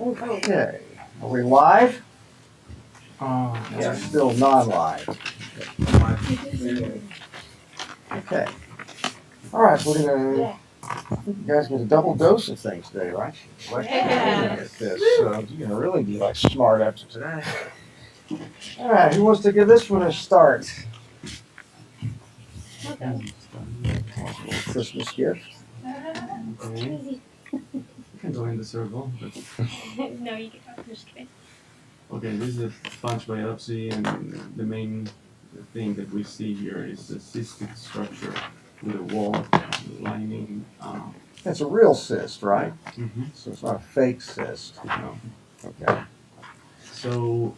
Okay, are we live? Yeah. Still non-live. Okay. All right, we're gonna. You guys get a double dose of things today, right? Yeah. At this, so you're gonna really be like smart after today. All right, who wants to give this one a start? Christmas gift. Okay. You can go in the circle. But... No, you can go first today. Okay, this is a sponge biopsy, and the main thing that we see here is a cystic structure with a wall lining. It's a real cyst, right? Mm-hmm. So it's not a fake cyst. No. Okay. So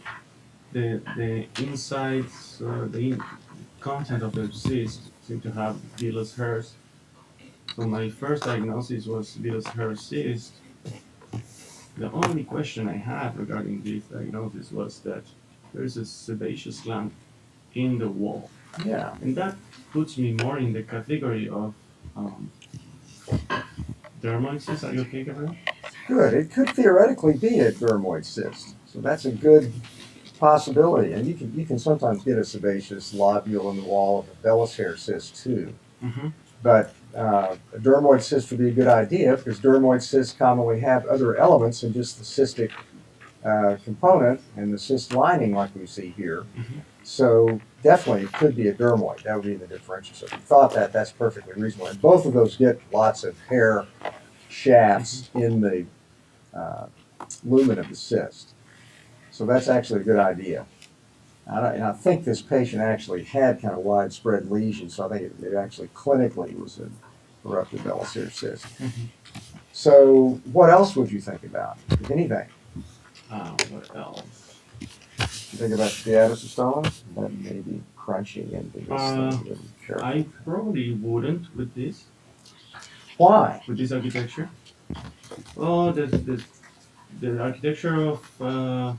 the insides, the content of the cyst seem to have villous hairs. So my first diagnosis was villous hair cyst. The only question I had regarding this diagnosis was that there is a sebaceous gland in the wall. Yeah. And that puts me more in the category of dermoid cyst. Are you okay, Gabriel? Good. It could theoretically be a dermoid cyst, so that's a good possibility. And you can sometimes get a sebaceous lobule in the wall of a vellus hair cyst too. Mm-hmm. But a dermoid cyst would be a good idea because dermoid cysts commonly have other elements than just the cystic component and the cyst lining like we see here. Mm-hmm. So definitely it could be a dermoid. That would be the differential. So if you thought that, that's perfectly reasonable. And both of those get lots of hair shafts in the lumen of the cyst. So that's actually a good idea. I think this patient actually had kind of widespread lesions, so I think it actually clinically was a eruptive vellus hair cyst. Mm-hmm. So what else would you think about, if anything? What else? You think about steatocystoma? That may be crunching into this thing. I probably wouldn't with this. Why? With this architecture. Well, the architecture of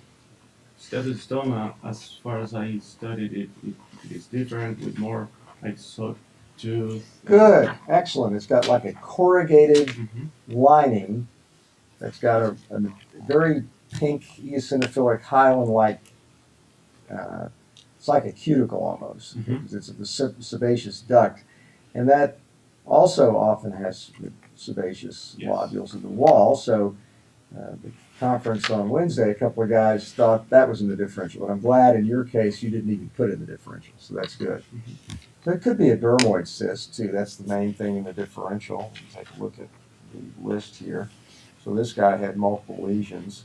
steatocystoma, as far as I studied it, it is different with more like soft tooth. Good, excellent. It's got like a corrugated Mm-hmm. lining that's got a very pink eosinophilic hyaline-like, it's like a cuticle almost, Mm-hmm. because it's a sebaceous duct. And that also often has sebaceous Yes. lobules in the wall. So the conference on Wednesday, a couple of guys thought that was in the differential. But I'm glad in your case you didn't even put it in the differential. So that's good. Mm-hmm. So it could be a dermoid cyst too. That's the main thing in the differential. Take a look at the list here. So this guy had multiple lesions.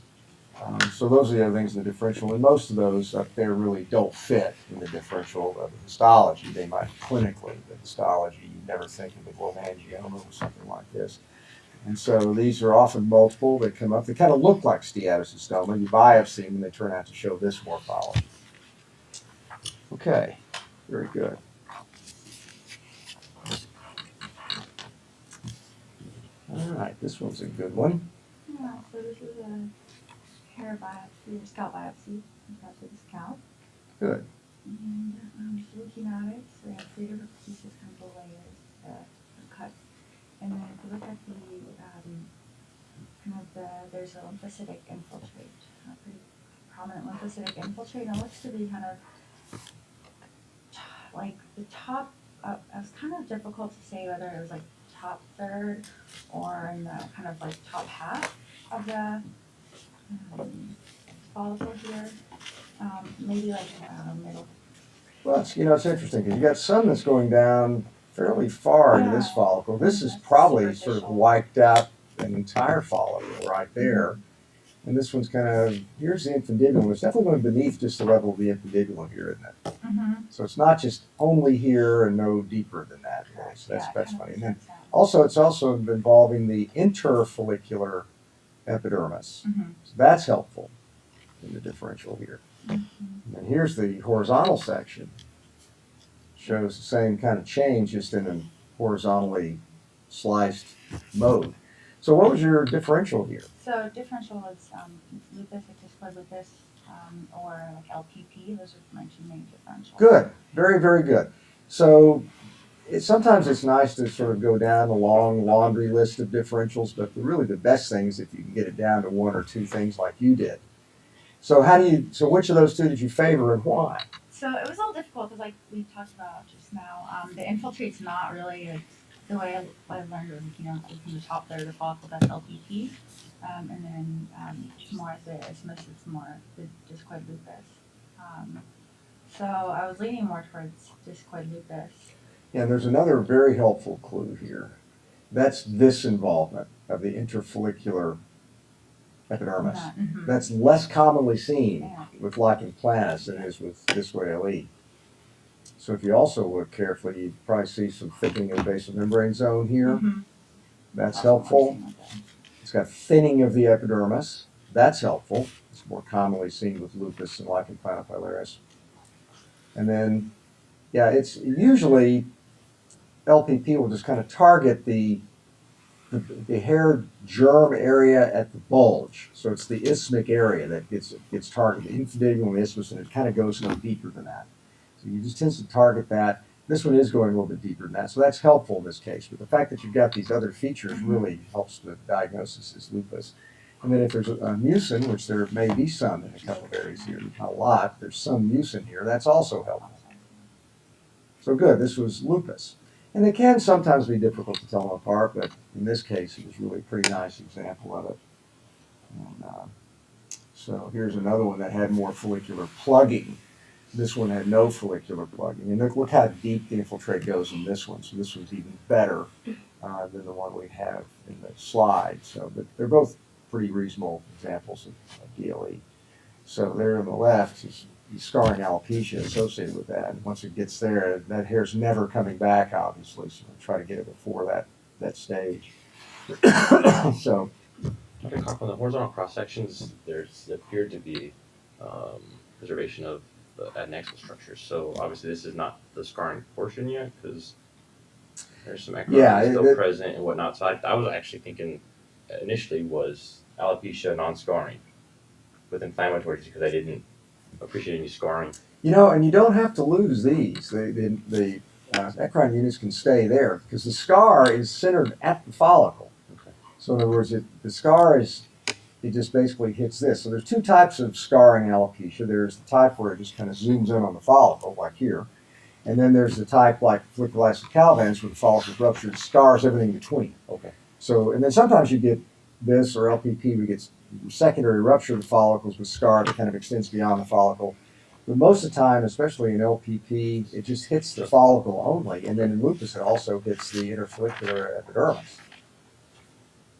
So those are the other things in the differential, and most of those up there really don't fit in the differential of the histology. They might clinically, the histology, you never think of a glomangioma or something like this. And so these are often multiple. They come up. They kind of look like steatocystoma. You biopsy them, and they turn out to show this morphology. Okay, very good. All right, this one's a good one. Yeah, so this is a hair biopsy or scalp biopsy. That's with the scalp. Good. And just looking at it, so we have 3 different pieces, kind of layers that are cut. And then if you look at the there's a lymphocytic infiltrate, a pretty prominent lymphocytic infiltrate. And it looks to be kind of like the top. It was kind of difficult to say whether it was like top third or in the kind of like top half of the follicle here. Maybe like middle. Well, it's interesting because you got some that's going down fairly far into this follicle. This is probably sort of wiped out an entire follicle right there. And this one's kind of, here's the infundibulum. It's definitely going beneath just the level of the infundibulum here, isn't it? Mm-hmm. So it's not just only here and no deeper than that. So that's funny. And then also, it's also involving the interfollicular epidermis. Mm-hmm. So that's helpful in the differential here. Mm-hmm. And here's the horizontal section. Shows the same kind of change, just in a horizontally sliced mode. So what was your differential here? So differential was lupus, extracellular lupus, or like LPP. Those are my 2 main differentials. Good. Very, very good. So sometimes it's nice to sort of go down a long laundry list of differentials, but really the best thing is if you can get it down to one or two things like you did. So so which of those two did you favor and why? So it was a little difficult because, like we talked about just now, the infiltrate's not really the way I learned it was, from the top third of the follicle, that's LPP, and then more as the isthmus, it's more the discoid lupus. So I was leaning more towards discoid lupus. Yeah, there's another very helpful clue here. That's this involvement of the interfollicular epidermis. Mm-hmm. That's less commonly seen Yeah. with lichen planus than it is with discoid LE. So if you also look carefully, you probably see some thickening of the basal membrane zone here. Mm-hmm. That's helpful. It's got thinning of the epidermis. That's helpful. It's more commonly seen with lupus and lichen planopilaris. And then, yeah, it's usually LPP will just kind of target the hair germ area at the bulge. So it's the isthmic area that gets targeted, the infundibulum isthmus, and it kind of goes no deeper than that. So you just tend to target that. This one is going a little bit deeper than that, so that's helpful in this case. But the fact that you've got these other features really helps the diagnosis as lupus. And then if there's a mucin, which there may be some in a couple of areas here, not a lot, there's some mucin here, that's also helpful. So good, this was lupus. And they can sometimes be difficult to tell them apart, but in this case, it was really a pretty nice example of it. And, so here's another one that had more follicular plugging. This one had no follicular plugging. And look how deep the infiltrate goes in this one. So this one's even better than the one we have in the slide. So, but they're both pretty reasonable examples of DLE. So there on the left is scarring alopecia associated with that. And once it gets there, that hair's never coming back, obviously. So we'll try to get it before that stage. So. Dr. Coughlin, the horizontal cross sections, there appeared to be preservation of the adnexal structures. So obviously, this is not the scarring portion yet because there's some acromegaly still present and whatnot. So I was actually thinking initially was alopecia non-scarring with inflammatories because I didn't appreciate any scarring. And you don't have to lose these. The eccrine units can stay there because the scar is centered at the follicle. Okay. So in other words, the scar it just basically hits this. So there's two types of scarring alopecia. There's the type where it just kind of zooms in on the follicle, like here. And then there's the type like follicular acid calvans where the follicle is ruptured and scars everything in between. Okay. So, and then sometimes you get this or LPP, we get secondary rupture of the follicles with scar that kind of extends beyond the follicle. But most of the time, especially in LPP, it just hits the follicle only. And then in lupus, it also hits the interfollicular epidermis.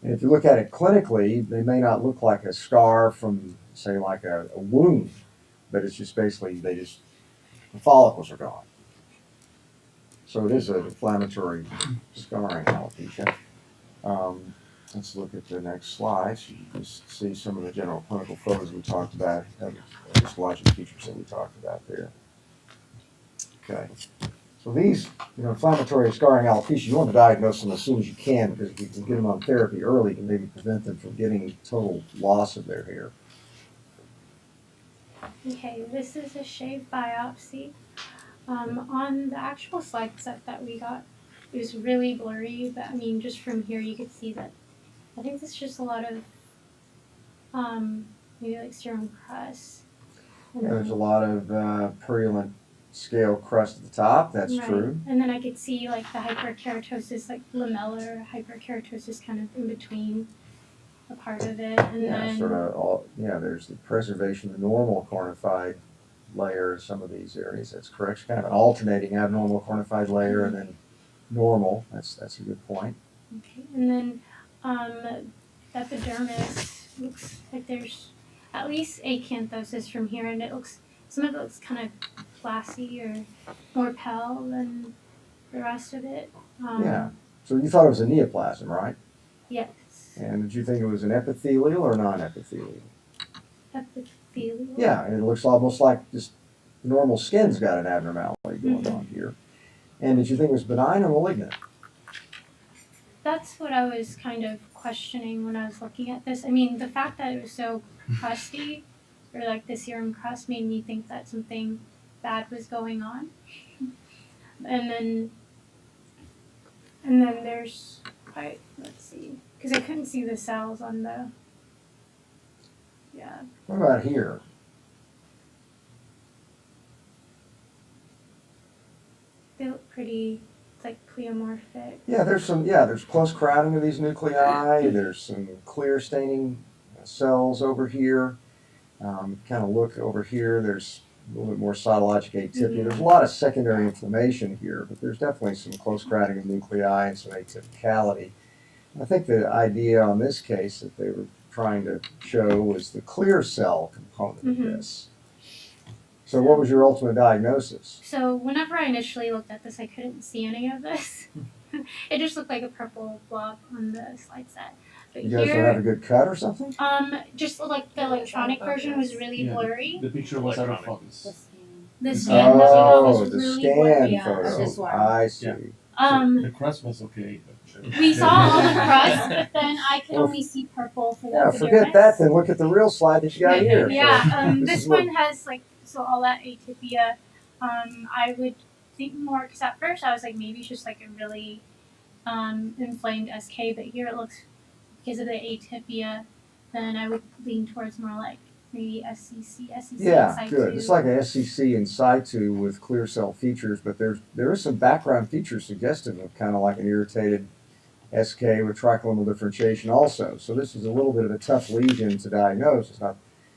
And if you look at it clinically, they may not look like a scar from, say, like a wound, but it's just basically the follicles are gone. So it is an inflammatory scarring alopecia. Let's look at the next slide. So you can just see some of the general clinical photos we talked about, histologic features that we talked about there. Okay. So these, inflammatory scarring alopecia, you want to diagnose them as soon as you can because if you can get them on therapy early, you can maybe prevent them from getting total loss of their hair. Okay, this is a shave biopsy. On the actual slide set that we got, it was really blurry, but just from here you could see that I think it's just a lot of maybe like serum crust. Yeah, there's a lot of purulent scale crust at the top, that's right. true. And then I could see like the hyperkeratosis, like lamellar hyperkeratosis kind of in between a part of it. And then there's the preservation of the normal cornified layer in some of these areas, that's correct. It's kind of an alternating abnormal cornified layer and then normal, that's a good point. Okay, and then epidermis looks like there's at least acanthosis from here, and some of it looks kind of glassy or more pale than the rest of it. Yeah. So you thought it was a neoplasm, right? Yes. And did you think it was an epithelial or non-epithelial? Epithelial. Yeah, and it looks almost like just normal skin's got an abnormality going on here. And did you think it was benign or malignant? That's what I was kind of questioning when I was looking at this. The fact that it was so crusty, or like the serum crust, made me think that something bad was going on. And then And then there's, let's see, because I couldn't see the cells on the, yeah. What about here? They look pretty, it's like pleomorphic. Yeah, there's close crowding of these nuclei. There's some clear staining cells over here. Kind of look over here. There's a little bit more cytologic atypia. There's a lot of secondary inflammation here, but there's definitely some close crowding of nuclei and some atypicality. I think the idea on this case that they were trying to show was the clear cell component of this. So what was your ultimate diagnosis? So whenever I initially looked at this, I couldn't see any of this. It just looked like a purple blob on the slide set. But You guys don't have a good cut or something? just like the electronic version was really blurry. The picture was out of focus. The scan that we got was the really scan blurry. photo. this one. I see. The crust was okay. We saw all the crust, but then I could only see purple for the Yeah, epidermis. forget that then. Look at the real slide that you got here. Yeah, So, this one has like, so all that atypia. I would think more, because at first I was like, maybe it's just like a really inflamed SK, but here it looks, because of the atypia, then I would lean towards more like maybe SCC yeah, in situ. good. It's like an SCC in situ with clear cell features, but there is some background features suggestive of kind of like an irritated SK with triclimal differentiation also. So this is a little bit of a tough lesion to diagnose. It's not.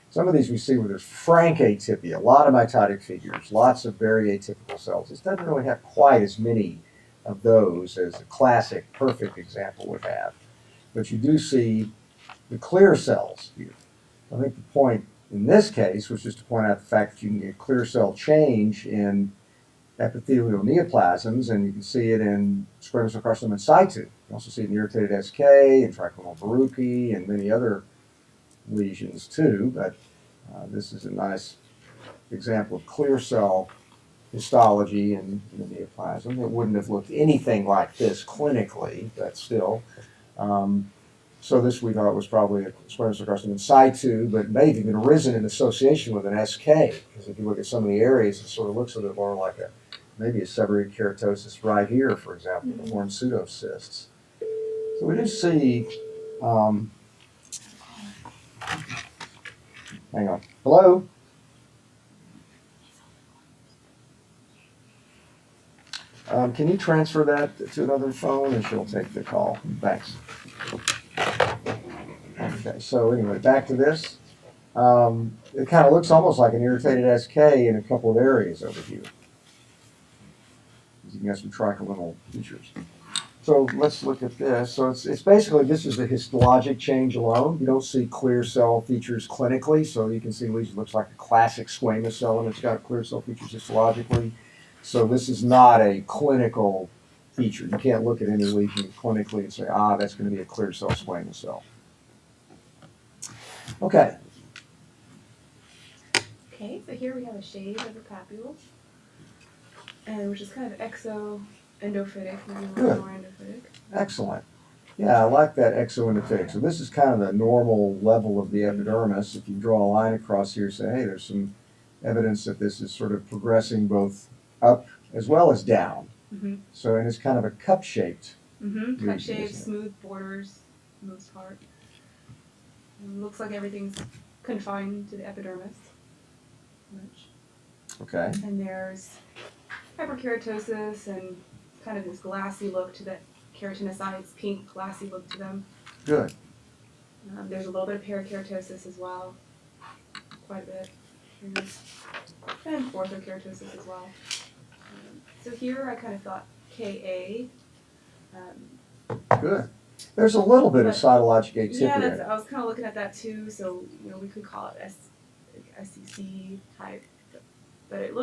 Some of these we see where there's frank atypia, a lot of mitotic figures, lots of very atypical cells. This doesn't really have quite as many of those as a classic perfect example would have. But you do see the clear cells here. I think the point in this case was just to point out the fact that you can get clear cell change in epithelial neoplasms, and you can see it in squamous cell carcinoma in situ. You can also see it in irritated SK and triclimal Verrucchi and many other lesions too, but this is a nice example of clear cell histology in the neoplasm. It wouldn't have looked anything like this clinically, but still. So this we thought was probably a squamous cell carcinoma in situ, but may have even arisen in association with an SK, because if you look at some of the areas, it sort of looks a little more like maybe a seborrheic keratosis right here, for example, the horn pseudocysts. So we do see, hang on, hello? Can you transfer that to another phone and she'll take the call? Thanks. Okay, so anyway, back to this. It kind of looks almost like an irritated SK in a couple of areas over here. You can have some tricholinal features. So let's look at this. So it's basically, this is a histologic change alone. You don't see clear cell features clinically, so you can see lesion looks like a classic squamous cell and it's got clear cell features histologically. So this is not a clinical feature. You can't look at any lesion clinically and say, that's going to be a clear cell squamous cell. Okay. Okay, so here we have a shade of the papule, and which is kind of exo-endophytic, maybe a little more endophytic. Excellent. Yeah, I like that exoendophytic. So this is kind of the normal level of the epidermis. If you draw a line across here, say, hey, there's some evidence that this is sort of progressing both up as well as down. Mm-hmm. So, and it's kind of a cup-shaped. Mm-hmm. Cup-shaped, smooth borders, most part. And looks like everything's confined to the epidermis. Okay. And there's hyperkeratosis and kind of this glassy look to the keratinocytes, pink glassy look to them. Good. There's a little bit of parakeratosis as well, quite a bit. And orthokeratosis as well. So here I kind of thought Ka. Good. There's a little bit of cytologic atypia. Yeah, I was kind of looking at that too. So we could call it SCC type, but it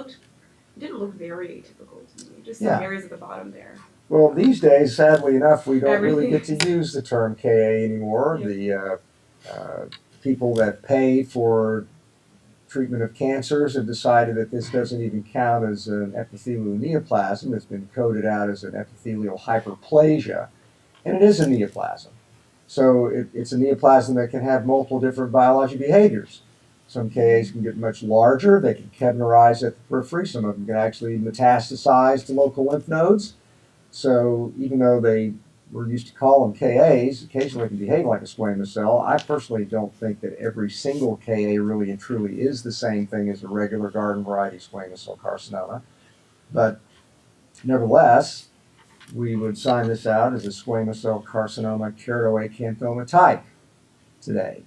didn't look very atypical to me. Just some areas at the bottom there. Well, these days, sadly enough, we don't really get Everything. to use the term Ka anymore. Yep. The people that pay for treatment of cancers have decided that this doesn't even count as an epithelial neoplasm. It's been coded out as an epithelial hyperplasia, and it is a neoplasm. So it's a neoplasm that can have multiple different biologic behaviors. Some Kas can get much larger. They can kebnerize at the periphery. Some of them can actually metastasize to local lymph nodes. So even though we're used to call them KAs, occasionally can behave like a squamous cell. I personally don't think that every single KA really and truly is the same thing as a regular garden variety squamous cell carcinoma. But nevertheless, we would sign this out as a squamous cell carcinoma keratoacanthoma type today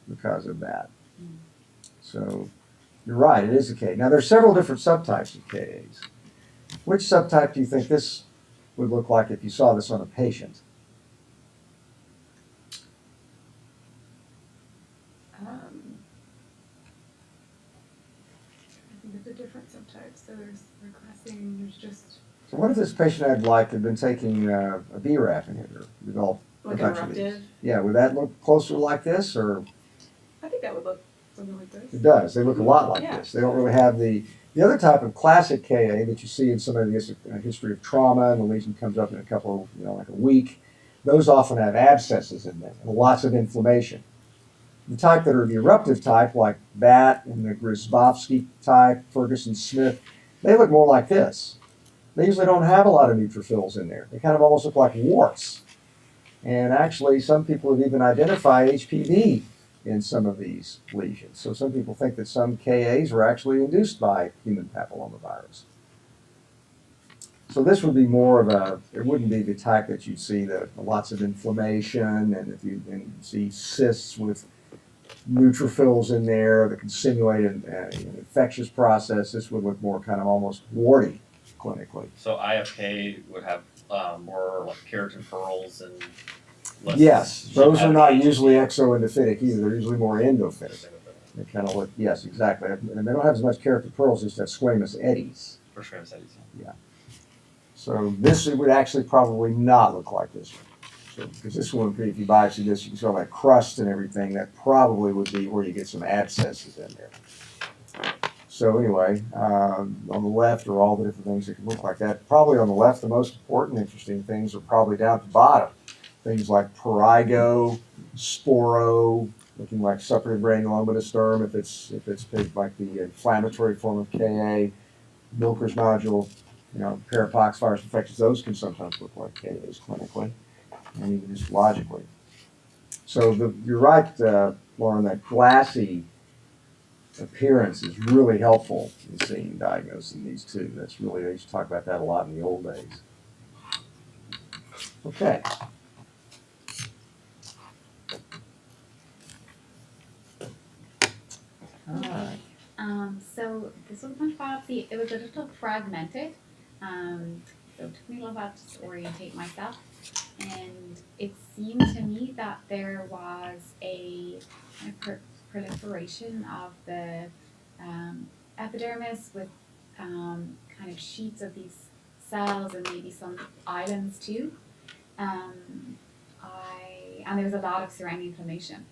because of that. So you're right, it is a K. Now there's several different subtypes of KAs. Which subtype do you think this would look like if you saw this on a patient? I think it's a different subtype. So there's regressing. There's just So what if this patient had been taking a BRAF inhibitor, developed like a bunch of these? eruptive. Yeah, would that look closer like this, or I think that would look something like this. it does? They look a lot like Yeah. this. They don't really have the other type of classic KA that you see in somebody that gets a history of trauma and the lesion comes up in a couple, like a week. Those often have abscesses in them and lots of inflammation. The type that are the eruptive type, like BAT and the Grzybowski type, Ferguson-Smith, they look more like this. They usually don't have a lot of neutrophils in there. They kind of almost look like warts. And actually, some people have even identified HPV in some of these lesions. So some people think that some KAs were actually induced by human papillomavirus. So this would be more of it wouldn't be the type that you'd see lots of inflammation, and if you see cysts with neutrophils in there that can simulate an infectious process. This would look more kind of almost warty clinically. So IFK would have more like keratin pearls and less. Yes, those are not have usually exoendophytic either. They're usually more endophytic. They kind of look, yes, exactly. And they don't have as much keratin pearls, just have squamous eddies. For squamous eddies. Yeah. So this would actually probably not look like this one. So, because this one, if you biopsy this, you can see all that crust and everything. That probably would be where you get some abscesses in there. So anyway, on the left are all the different things that can look like that. Probably on the left, the most important, interesting things are probably down at the bottom. Things like perigo, sporo, looking like suppurative granulomatous derm if it's like the inflammatory form of KA, Milker's nodule, parapox virus infections. Those can sometimes look like KAs clinically and even just logically. So you're right, Lauren. That glassy appearance is really helpful in seeing and diagnosing these two. That's really, they used to talk about that a lot in the old days. Okay. All right. So this was my biopsy. It was a little fragmented. So it took me a little while to orientate myself. And it seemed to me that there was a proliferation of the epidermis with kind of sheets of these cells and maybe some islands too. And there was a lot of surrounding inflammation.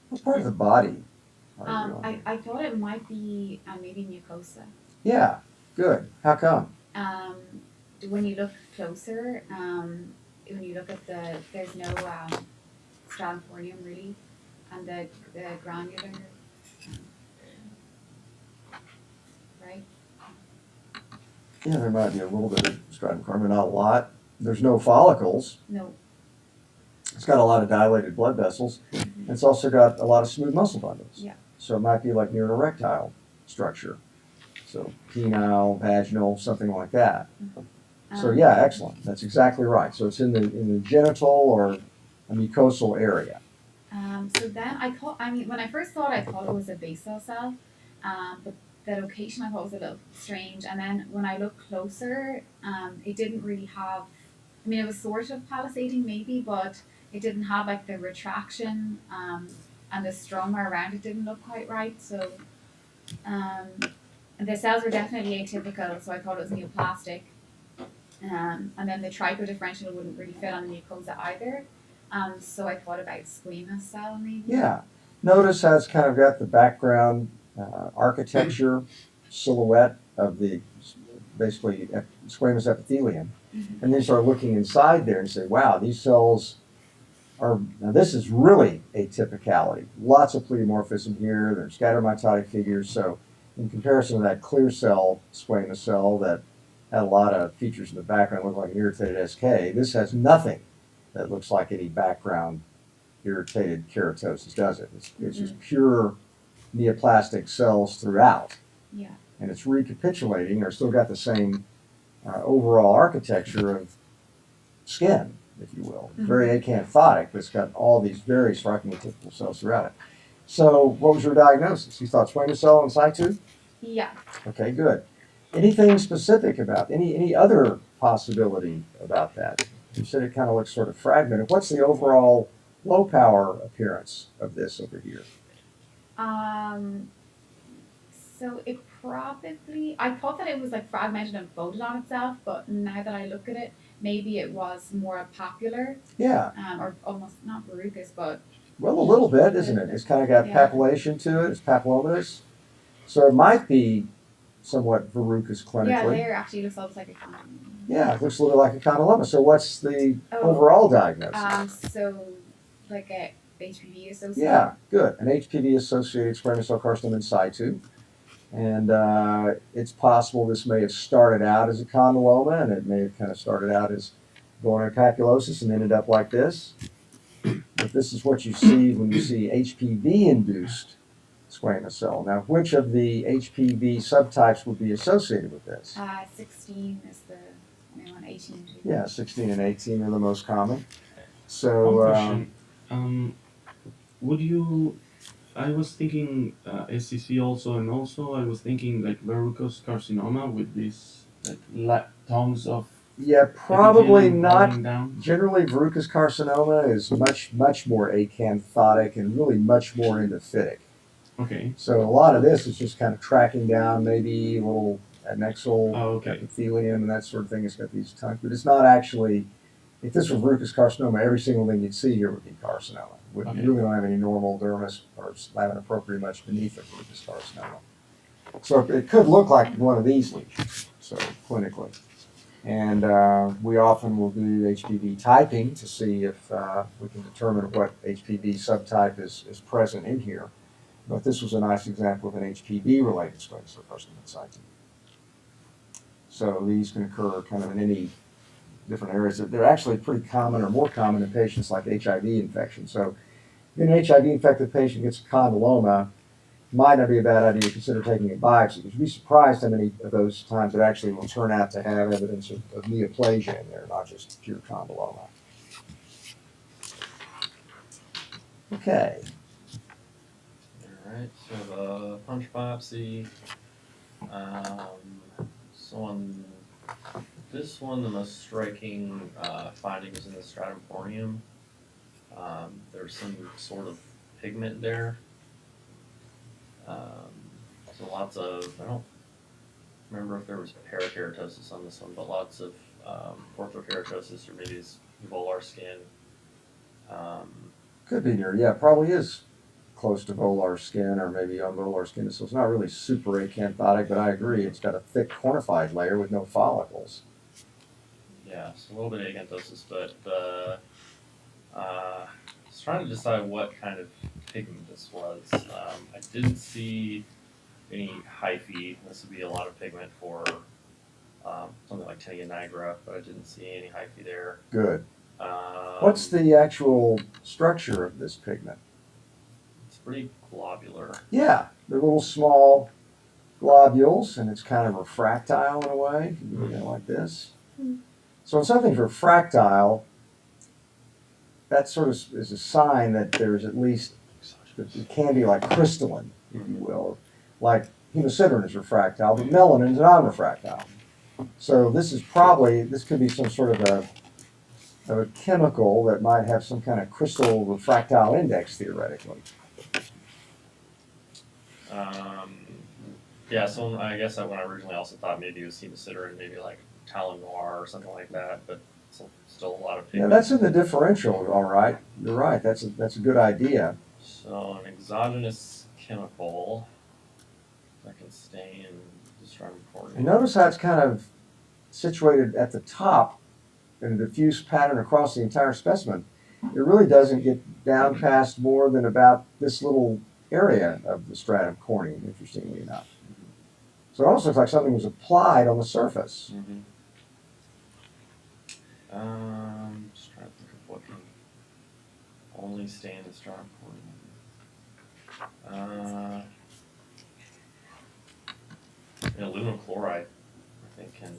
What part of the body are you on? I thought it might be maybe mucosa. Yeah, good. How come? When you look closer, when you look at there's no stratiformium really, and the granular, right? Yeah, there might be a little bit of stratiform, but not a lot. There's no follicles. No. It's got a lot of dilated blood vessels. And it's also got a lot of smooth muscle bundles. Yeah. So it might be like near an erectile structure. So penile, vaginal, something like that. So yeah, excellent. That's exactly right. So it's in the genital or a mucosal area. So then when I first saw it, I thought it was a basal cell, but the location I thought was a little strange. And then when I looked closer, it didn't really have. I mean, it was sort of palisading maybe, but it didn't have like the retraction, and the stroma around it didn't look quite right. So, the cells were definitely atypical. So I thought it was neoplastic. And then the trichodifferential wouldn't really fit on the mucosa either. So I thought about squamous cell maybe. Yeah. Notice how it's kind of got the background architecture silhouette of the basically squamous epithelium. Mm-hmm. And then start looking inside there and say, wow, these cells now this is really atypicality. Lots of pleomorphism here. There's scattermitotic figures. So in comparison to that clear cell squamous cell that had a lot of features in the background that look like an irritated SK. This has nothing that looks like any background irritated keratosis, does it? It's just pure neoplastic cells throughout. Yeah. And it's recapitulating, or still got the same overall architecture of skin, if you will. Very acanthotic, but it's got all these very strikingly typical cells throughout it. So what was your diagnosis? You thought squamous cell in situ? Yeah. Okay, good. Anything specific about, any other possibility about that? You said it kind of looks sort of fragmented. What's the overall low power appearance of this over here? So it probably, I thought that it was like fragmented and folded on itself, but now that I look at it, maybe it was more papular, Yeah, or almost not verrucous, but well, a little bit, isn't it? It's kind of got Yeah. papillation to it. It's papillomatous. So it might be somewhat verrucous clinically. yeah, there actually looks almost like a condom. Yeah, it looks a little like a condyloma. So what's the Oh. overall diagnosis? So like a HPV associated. Yeah, good. An HPV-associated squamous cell carcinoma in situ. And it's possible this may have started out as a condyloma, and it may have kind of started out as going to papulosis and ended up like this. But this is what you see when you see HPV-induced squamous cell. Now, which of the HPV subtypes would be associated with this? 16 is the only one, 18. Yeah, 16 and 18 are the most common. One So, question. Would you? I was thinking SCC also, and also I was thinking like verrucous carcinoma with these like tongues of yeah, probably epithelium not. hanging down. Generally, verrucous carcinoma is much more acanthotic and really much more endophytic. Okay. So a lot of this is just kind of tracking down maybe a little adnexal Oh, okay. epithelium and that sort of thing. It's got these tongues, but it's not actually. If this was verrucous carcinoma, every single thing you'd see here would be carcinoma. Okay. You really don't have any normal dermis or lamina propria much beneath a verrucous carcinoma. So it could look like one of these lesions, so clinically. And we often will do HPV typing to see if we can determine what HPV subtype is present in here. But this was a nice example of an HPV-related squamous cell carcinoma in situ. So these can occur kind of in any different areas. They're actually pretty common, or more common in patients like HIV infection. So if an HIV-infected patient gets a condyloma, might not be a bad idea to consider taking a biopsy, because you'd be surprised how many of those times it actually will turn out to have evidence of neoplasia in there, not just pure condyloma. Okay. Alright, so the punch biopsy, so on this one, the most striking finding was in the stratum corneum. There's some sort of pigment there. So lots of, I don't remember if there was parakeratosis on this one, but lots of orthokeratosis, or maybe it's volar skin. Could be near, yeah, probably is close to volar skin, or maybe on volar skin. So it's not really super acanthotic, but I agree, it's got a thick cornified layer with no follicles. Yeah, so a little bit of acanthosis, but I was trying to decide what kind of pigment this was. I didn't see any hyphae. This would be a lot of pigment for something like Tinea nigra, but I didn't see any hyphae there. Good. What's the actual structure of this pigment? It's pretty globular. Yeah, they're little small globules, and it's kind of refractile in a way. If you look at it like this. So when something's refractile, that sort of is a sign that there's at least, it can be like crystalline, if you will. Like hemosiderin is refractile, but melanin is non-refractile. So this is probably, this could be some sort of a chemical that might have some kind of crystal refractile index, theoretically. Yeah, so I guess when I originally also thought maybe it was hemosiderin, maybe like talon noir or something like that, but still a lot of Yeah, pigment. that's in the differential, all right. You're right, that's a good idea. So an exogenous chemical that can stain the stratum corneum. And notice how it's kind of situated at the top in a diffuse pattern across the entire specimen. It really doesn't get down past more than about this little area of the stratum corneum, interestingly enough. So it almost looks like something was applied on the surface. Mm-hmm. Just trying to think of what can only stand a strong pouring. Aluminum chloride, I think, can.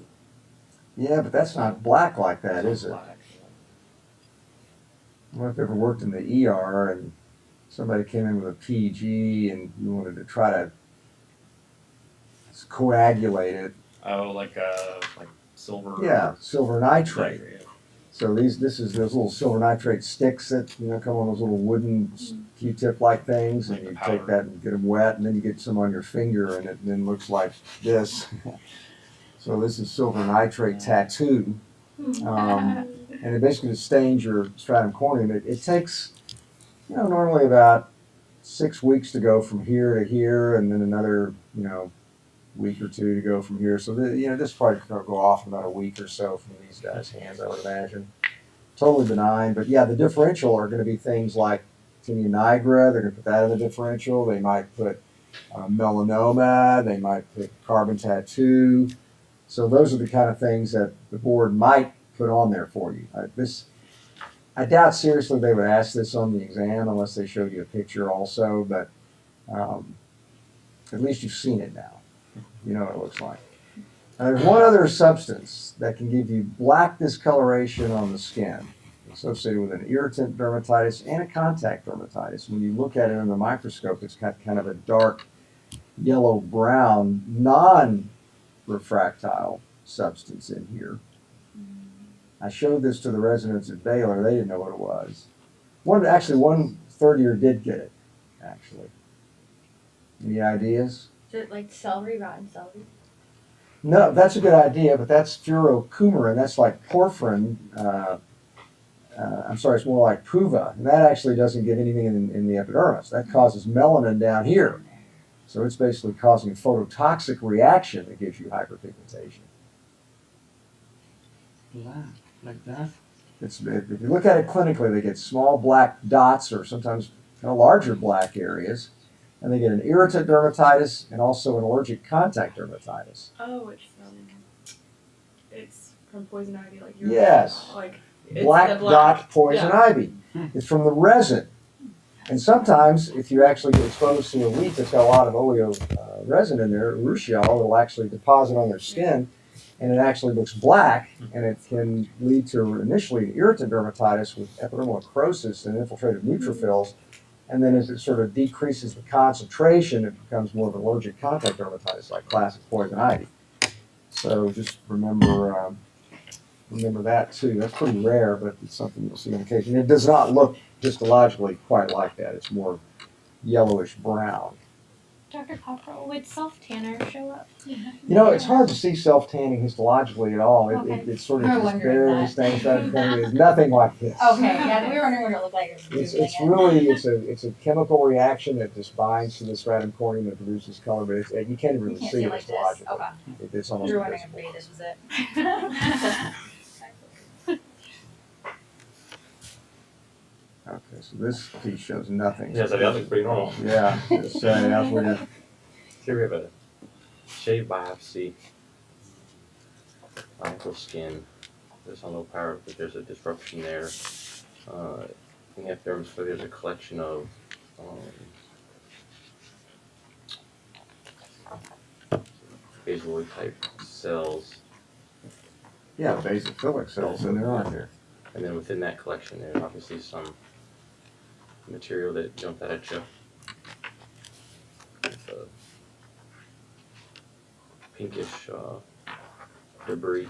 Yeah, but that's not black like that, is it? Black, I wonder if you ever worked in the ER and somebody came in with a PG and you wanted to try to coagulate it. Oh, like silver. Yeah, silver nitrate. Yeah. So this is those little silver nitrate sticks that come on those little wooden Q-tip like things, and Like the you powder. take that and get them wet, and then you get some on your finger, and it then looks like this. So this is silver nitrate tattoo, and it basically stains your stratum corneum. It takes normally about 6 weeks to go from here to here, and then another week or two to go from here. So this probably going to go off in about a week or so from these guys' hands, I would imagine. Totally benign, but yeah, the differential are going to be things like tinea nigra. They're going to put that in the differential. They might put melanoma. They might put carbon tattoo. So those are the kind of things that the board might put on there for you. I doubt seriously they would ask this on the exam unless they showed you a picture also, but at least you've seen it now. You know what it looks like. Now, there's one other substance that can give you black discoloration on the skin associated with an irritant dermatitis and a contact dermatitis. When you look at it under the microscope, it's got kind of a dark yellow-brown, non-refractile substance in here. I showed this to the residents at Baylor. They didn't know what it was. One third year did get it, actually. Any ideas? Is it like celery, rotten celery? No, that's a good idea, but that's furocumarin. That's like porphyrin. It's more like puva. And that actually doesn't get anything in the epidermis. That causes melanin down here. So it's basically causing a phototoxic reaction that gives you hyperpigmentation. Black, like that? If you look at it clinically, they get small black dots or sometimes larger black areas. And they get an irritant dermatitis and also an allergic contact dermatitis. Oh, it's from poison ivy, like you're Yes. like it's Black the dot poison yeah. ivy. It's from the resin. And sometimes, if you actually get exposed to a wheat that's got a lot of oleo resin in there, urushiol, it'll actually deposit on their skin, and it actually looks black, and it can lead to initially irritant dermatitis with epidermal necrosis and infiltrated neutrophils. And then as it sort of decreases the concentration, it becomes more of an allergic contact dermatitis, like classic poison ivy. So just remember that too. That's pretty rare, but it's something you'll see on occasion. It does not look histologically quite like that. It's more yellowish brown. Dr. Cockerell, would self-tanner show up? It's hard to see self-tanning histologically at all. Okay. It's sort of I just wondered barely that. stains. It's nothing like this. Okay, yeah, we were wondering what it looked like. It's a chemical reaction that just binds to the stratum corneum and produces color, but you can't really You can't see it like this. histologically. Okay. It's almost We were wondering invisible. if maybe this was it. Okay, so this piece shows nothing. Yeah, so that looks pretty normal. Yeah, it's, we're just, Here we have a shave biopsy, ankle skin. There's a low power, but there's a disruption there. In the epidermis, so there's a collection of basaloid type cells, yeah, basophilic cells in there, aren't there? and then within that collection, there's obviously some material that jumped out at you. With, pinkish debris.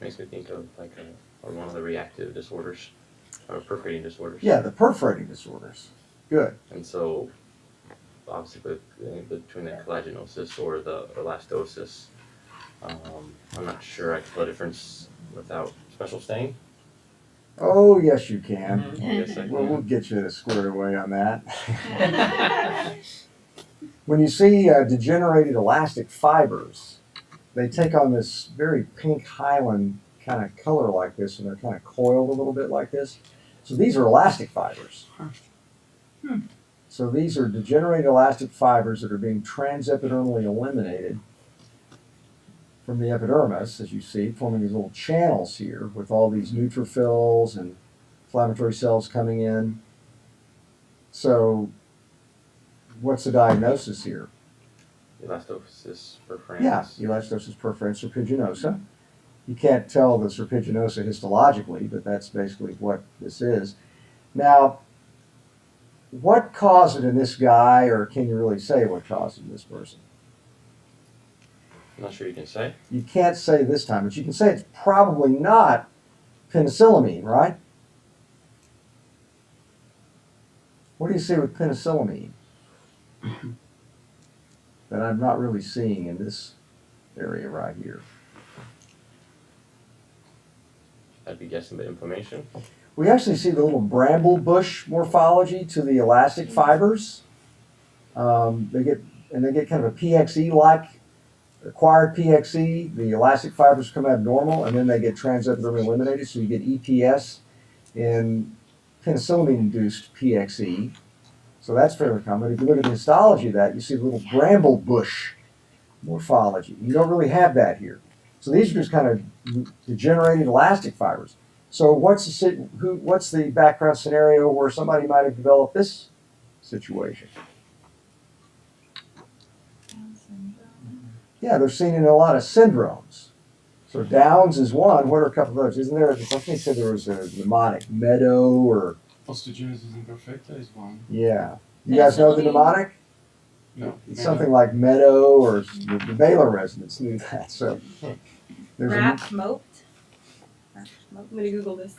Makes me think of like one of the reactive disorders or perforating disorders. Yeah, the perforating disorders. Good. And so, obviously, between the collagenosis or the elastosis, I'm not I can tell the difference without special stain. Oh, yes, you can. Oh, yes, I Well, can. we'll get you squared away on that. When you see degenerated elastic fibers, they take on this very pink Highland kind of color like this, and they're kind of coiled a little bit like this. So these are elastic fibers. So these are degenerated elastic fibers that are being transepidermally eliminated from the epidermis, as you see, forming these little channels here with all these neutrophils and inflammatory cells coming in. So what's the diagnosis here? Elastosis perforans. Yeah, elastosis perforans serpiginosa. You can't tell the serpiginosa histologically, but that's basically what this is. Now, what caused it in this guy, or can you really say what caused it in this person? I'm not sure you can say. You can't say this time, but you can say it's probably not penicillamine, right? What do you see with penicillamine that I'm not really seeing in this area right here? I'd be guessing the inflammation. We actually see the little bramble bush morphology to the elastic fibers. They get kind of a PXE-like, acquired PXE. The elastic fibers come abnormal, and then they get transepidermally eliminated, so you get EPS in penicillamine-induced PXE. So that's fairly common. If you look at the histology of that, you see the little bramble bush morphology. You don't really have that here. So these are just kind of degenerated elastic fibers. So what's the background scenario where somebody might have developed this situation? Yeah, they're seen in a lot of syndromes. So Downs is one. What are a couple of those? Isn't there? Something said there was a mnemonic, Meadow, or Osteogenesis imperfecta is one. yeah. You guys know the mnemonic? No. It's something like Meadow, or the Baylor residents knew that. So there's Rat moped. I'm gonna Google this.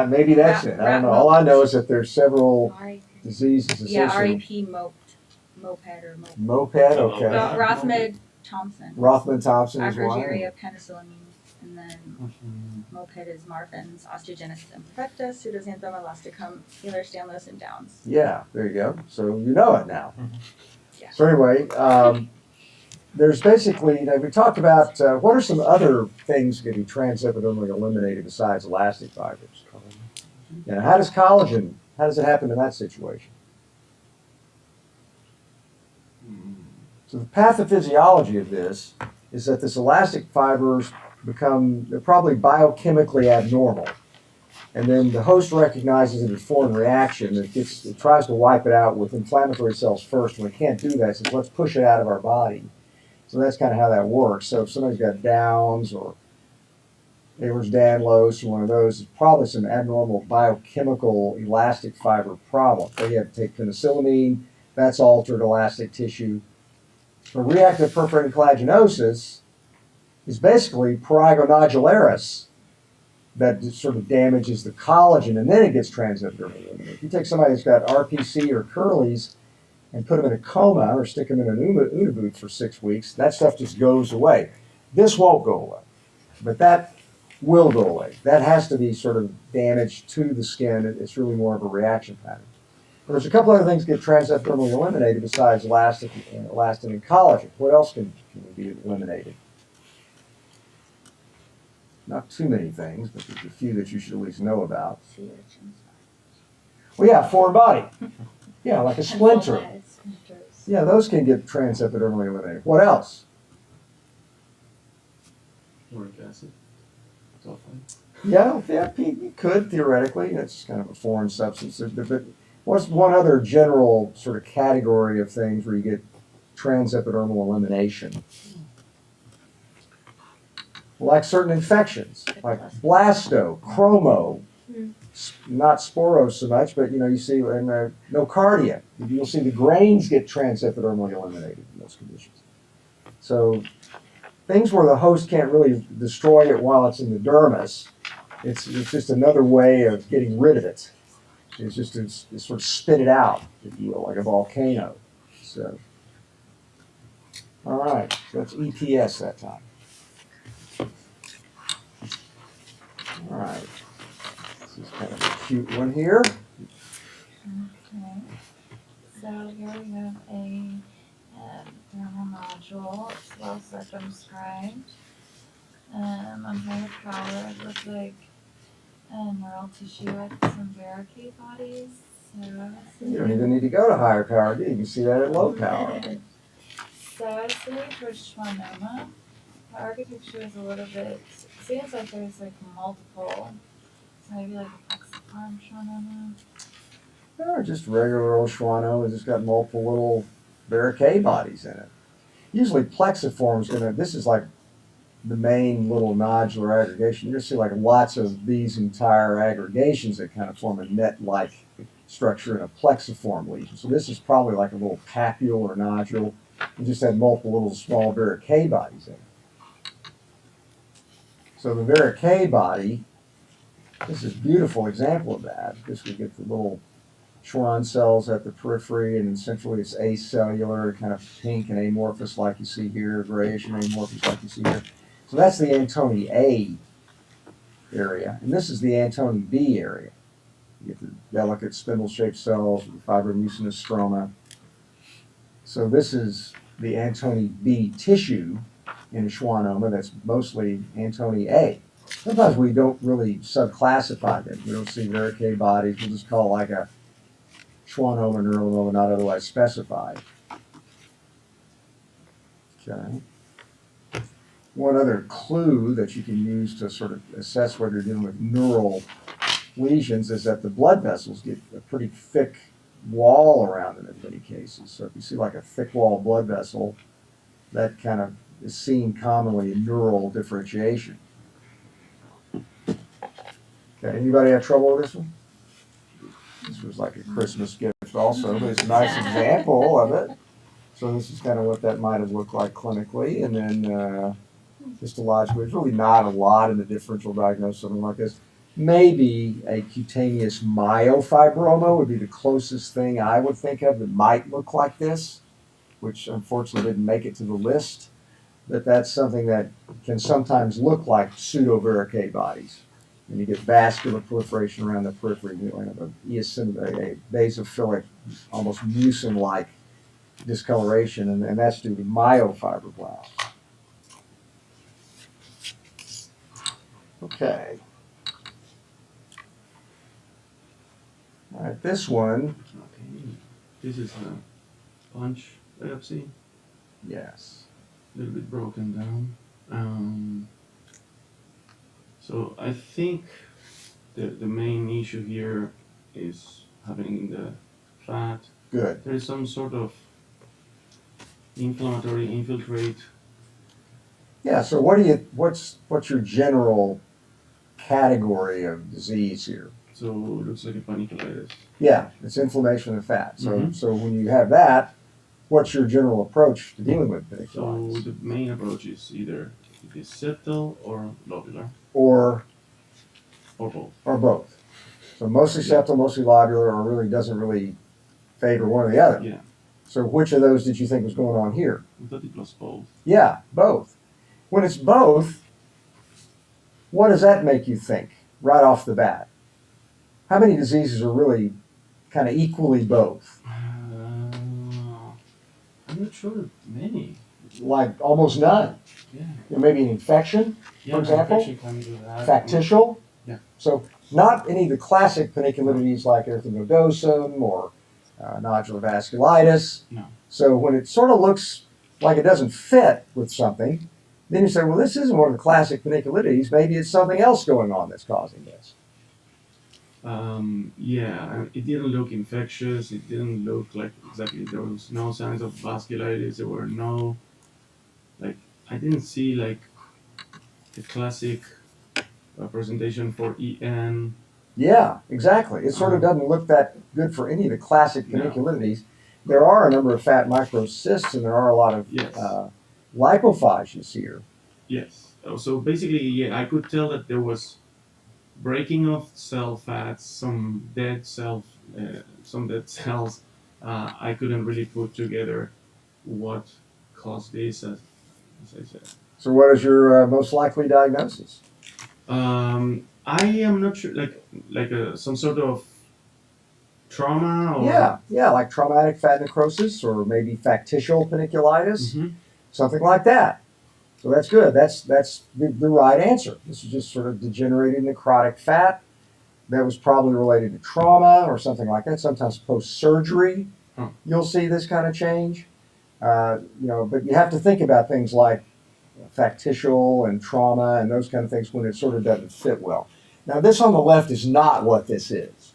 maybe that's it. I don't know. All I know is that there's several diseases associated. Yeah, R.E.P. Moped. Moped or moped. Moped, okay. Rothmid Thompson. Rothman Thompson is one. Acrogeria penicillamine. And then moped is Marfan's, osteogenesis imperfecta, pseudoxanthoma elasticum, Ehlers-Danlos, and Downs. Yeah, there you go. So you know it now. Yeah. So anyway, there's basically, we talked about what are some other things that can be transepidermally eliminated besides elastic fibers? And how does it happen in that situation? So the pathophysiology of this is that this elastic fibers they're probably biochemically abnormal. And then the host recognizes it as foreign reaction. It tries to wipe it out with inflammatory cells first. When it can't do that, it says, let's push it out of our body. So that's kind of how that works. So if somebody's got Downs or Ehlers-Danlos or one of those, it's probably some abnormal biochemical elastic fiber problem. They have to take penicillamine, that's altered elastic tissue. For reactive perforating collagenesis is basically prurigo nodularis that sort of damages the collagen, and then it gets transepidermally eliminated. If you take somebody that's got RPC or Curly's and put them in a coma or stick them in an OODA boot for 6 weeks, that stuff just goes away. This won't go away, but that will go away. That has to be sort of damage to the skin. It's really more of a reaction pattern. But there's a couple other things that get transepidermally eliminated besides elastin and collagen. What else can be eliminated? Not too many things, but there's a few that you should at least know about. Well, yeah, foreign body. Yeah, like a splinter. Yeah, those can get transepidermally eliminated. What else? Uric acid. Sulfite. Yeah, you could theoretically. That's kind of a foreign substance. But what's one other general sort of category of things where you get transepidermal elimination? Like certain infections, like blasto, chromo, not sporo so much, but you see in nocardia, you'll see the grains get transepidermally eliminated in those conditions. So things where the host can't really destroy it while it's in the dermis, it's just another way of getting rid of it. It's just to sort of spit it out, if you will, like a volcano. So, all right, so that's EPS that time. All right, this is kind of a cute one here. Okay. So here we have a dermal nodule. It's well circumscribed. On higher power, it looks like neural tissue with some barricade bodies. You don't even need to go to higher power, do you? You can see that at low power. Sausage with schwannoma. The architecture is a little bit, seems like there's like multiple, so maybe like a plexiform schwannoma. Or just regular old schwannoma. It's just got multiple little barricade bodies in it. Usually plexiform's gonna, this is like the main little nodular aggregation. You're gonna see like lots of these entire aggregations that kind of form a net-like structure in a plexiform lesion. So this is probably like a little papule or nodule. You just had multiple little small barricade bodies in it. So the barricade body, this is a beautiful example of that. This we get the little Schwann cells at the periphery, and then centrally it's acellular, kind of pink and amorphous like you see here, grayish and amorphous like you see here. So that's the Antoni A area, and this is the Antoni B area. You get the delicate spindle-shaped cells with the fibromucinous stroma. So this is the Antoni B tissue in a schwannoma that's mostly Antoni A. Sometimes we don't really subclassify them. We don't see barricade bodies. We'll just call it like a schwannoma, neuronoma, not otherwise specified. Okay. One other clue that you can use to sort of assess whether you're dealing with neural lesions is that the blood vessels get a pretty thick wall around them in many cases. So if you see like a thick wall blood vessel, that kind of is seen commonly in neural differentiation. Okay, anybody have trouble with this one? This was like a Christmas gift also, but it's a nice example of it. So this is kind of what that might have looked like clinically, and then histologically, there's really not a lot in the differential diagnosis, something like this. Maybe a cutaneous myofibroma would be the closest thing I would think of that might look like this, which unfortunately didn't make it to the list. But that's something that can sometimes look like pseudovaricate bodies. And you get vascular proliferation around the periphery, you know, a basophilic, almost mucin-like discoloration, and that's due to myofibroblasts. Okay. All right, this one. Okay. This is a punch biopsy. Yes. A little bit broken down. So I think the main issue here is having the fat. Good. There is some sort of inflammatory infiltrate. Yeah. So what's your general category of disease here? So it looks like a paniculatus. Yeah, it's inflammation of the fat. So when you have that, what's your general approach to dealing with So paniculatis? the main approach is either it is septal or lobular Or or both. both. So mostly septal, mostly lobular, or really doesn't really favor one or the other. Yeah, So which of those did you think was going on here? I thought it was both. Yeah, both. When it's both, what does that make you think right off the bat? How many diseases are really kind of equally both? I'm not sure many. Like almost none. Yeah. You know, maybe an infection, Yeah, for example, infection can do that. factitial. Yeah. So not any of the classic paniculitides like erythronoidosum or nodular vasculitis. No. So when it sort of looks like it doesn't fit with something, then you say, well, this isn't one of the classic paniculitides. Maybe it's something else going on that's causing this. Yeah, it didn't look infectious. It didn't look like exactly, there was no signs of vasculitis. There were no, like, I didn't see like the classic presentation for EN. Yeah, exactly. It sort of doesn't look that good for any of the classic No. paniculitides. There are a number of fat microcysts, and there are a lot of Yes. lipophages here. Yes. So basically, yeah, I could tell that there was breaking of cell fats, some dead cells. I couldn't really put together what caused this, as I said. So what is your most likely diagnosis? I am not sure, like some sort of trauma or Yeah, like traumatic fat necrosis or maybe factitial paniculitis, Mhm. something like that. So that's good. That's the right answer. This is just sort of degenerated necrotic fat. that was probably related to trauma or something like that. Sometimes post-surgery, Huh. you'll see this kind of change. But you have to think about things like factitial and trauma and those kind of things when it sort of doesn't fit well. Now, this on the left is not what this is.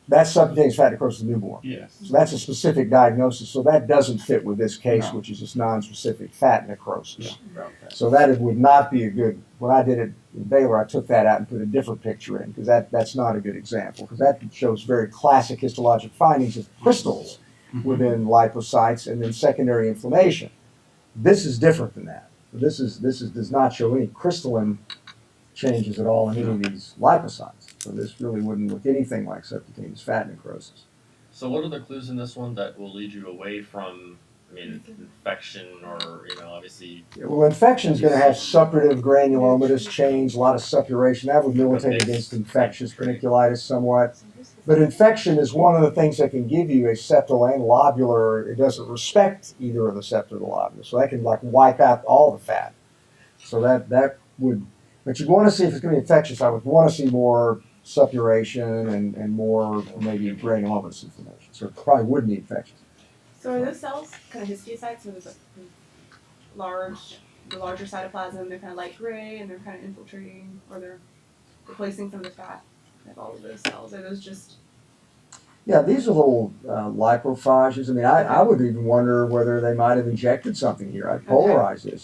That's subcutaneous fat necrosis of the newborn. Yes. So that's a specific diagnosis. So that doesn't fit with this case, No. which is just non-specific fat necrosis. Yeah. So that would not be a good. When I did it in Baylor, I took that out and put a different picture in because that's not a good example because that shows very classic histologic findings of crystals within lipocytes and then secondary inflammation. This is different than that. This does not show any crystalline changes at all in any of these lipocytes. So this really wouldn't look anything like subcutaneous fat necrosis. So what are the clues in this one that will lead you away from, I mean, infection or, obviously. Yeah, well, infection is going to have suppurative granulomatous change, a lot of suppuration. That would militate against infectious paniculitis somewhat. But infection is one of the things that can give you a septal and lobular. It doesn't respect either of the septal or the lobular. So that can like wipe out all the fat. So that would, but you'd want to see if it's going to be infectious. I would want to see more suppuration and more maybe granulomatous inflammation. So it probably would be infectious. So are those cells kind of histiocytes? So there's like the larger cytoplasm, they're kind of light gray and they're kind of infiltrating or they're replacing some of the fat of all of those cells. Are those just. Yeah, these are little lipophages. I mean, I would even wonder whether they might have injected something here. I'd polarize this.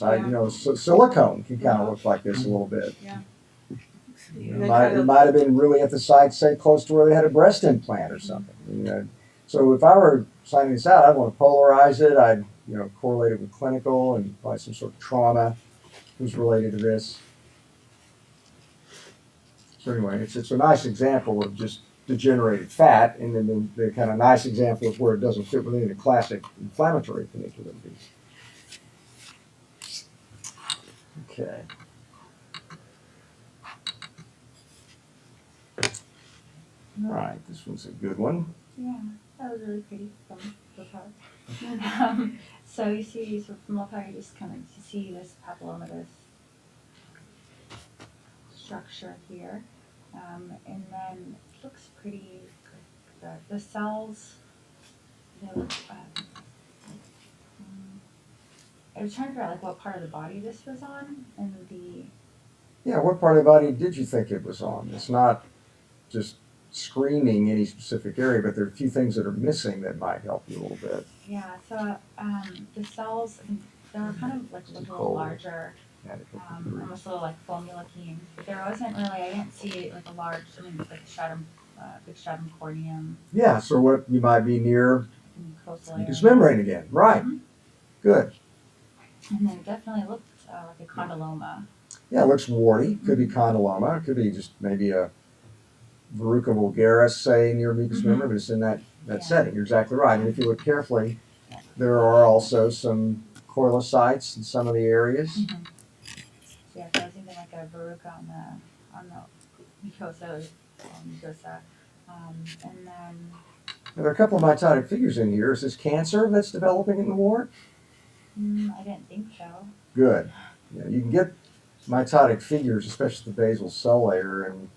Silicone can kind of look like this a little bit. Yeah. It might have been really at the site, say, close to where they had a breast implant or something. So if I were signing this out, I'd want to polarize it. I'd correlate it with clinical and probably some sort of trauma was related to this. So anyway, it's a nice example of just degenerated fat, and then the kind of nice example is where it doesn't fit within the classic inflammatory panicular disease. Okay. All right, this one's a good one. Yeah, that was really pretty from afar. So you see, from afar, you just kind of see this papillomatous structure here, and then it looks pretty good. The cells, they look. I was trying to figure out like what part of the body this was on, and Yeah, what part of the body did you think it was on? It's not just screening any specific area, but there are a few things that are missing that might help you a little bit. yeah. So the cells, they were kind of like a little larger. Almost a little like foamy looking, but there wasn't really, I didn't see like a large, like a stratum, big stratum corneum. Yeah, so what you might be near Mucosal mucous area. membrane again, right? Mhm. Good. And then it definitely looked like a condyloma. Yeah, it looks warty. Could be condyloma. It could be just maybe a verruca vulgaris, say, near mucous membrane, but it's in that setting. You're exactly right. And if you look carefully, there are also some coralocytes in some of the areas. Mm-hmm. So yeah, there was even like a verruca on the mucosa, and then. Now, there are a couple of mitotic figures in here. Is this cancer that's developing in the wart? I didn't think so. Good. Yeah, you can get mitotic figures, especially the basal cell layer in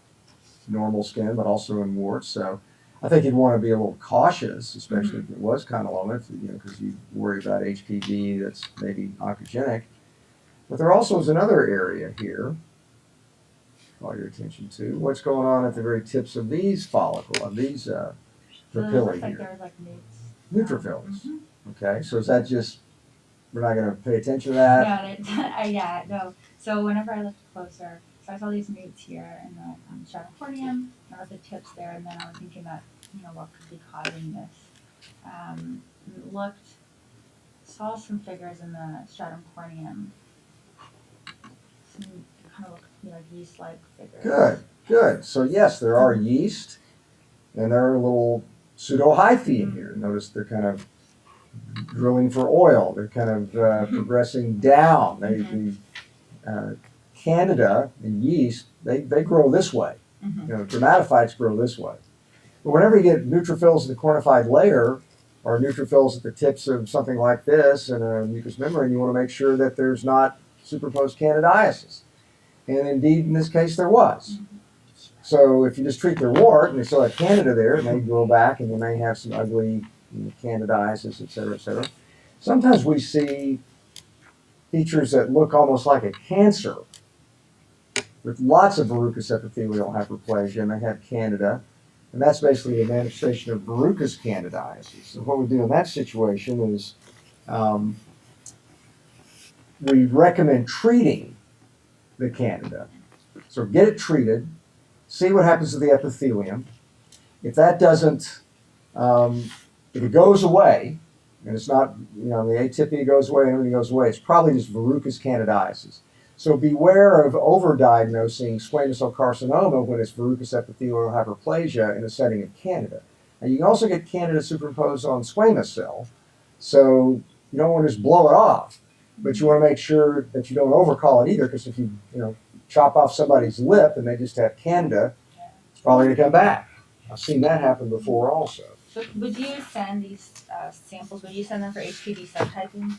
normal skin, but also in warts. So I think you'd want to be a little cautious, especially if it was condyloma, because you worry about HPV that's maybe oncogenic. But there also is another area here. Call your attention to what's going on at the very tips of these follicles, of these So it papillae looks like here. there's like newts. Neutrophils. Mhm. Okay, so is that just, we're not going to pay attention to that? Yeah, no. So whenever I looked closer, so I saw these newts here in the stratum corneum, and at the tips there, and then I was thinking that, what could be causing this. Saw some figures in the stratum corneum. Some kind of looked to me like yeast-like figures. Good. So yes, there are yeast, and there are little pseudohyphae in here. Notice they're kind of drilling for oil. They're kind of progressing down. The Candida and yeast, they grow this way. Dermatophytes grow this way. But whenever you get neutrophils in the cornified layer, or neutrophils at the tips of something like this in a mucous membrane, you want to make sure that there's not superposed candidiasis. And indeed, in this case, there was. So if you just treat their wart and they still have candida there, it may grow back and they may have some ugly candidiasis, et cetera, et cetera. Sometimes we see features that look almost like a cancer with lots of verrucous epithelial hyperplasia, and they have candida. And that's basically a manifestation of verrucous candidiasis. So what we do in that situation is we recommend treating the candida. So get it treated, see what happens to the epithelium. If that doesn't, if it goes away, and it's not, the atypia goes away and everything goes away, it's probably just verrucous candidiasis. So beware of overdiagnosing squamous cell carcinoma when it's verrucous epithelial hyperplasia in the setting of candida. And you can also get candida superimposed on squamous cell, so you don't want to just blow it off, but you want to make sure that you don't overcall it either, because if you chop off somebody's lip and they just have candida, it's probably going to come back. I've seen that happen before also. So would you send these samples, would you send them for HPV subtyping?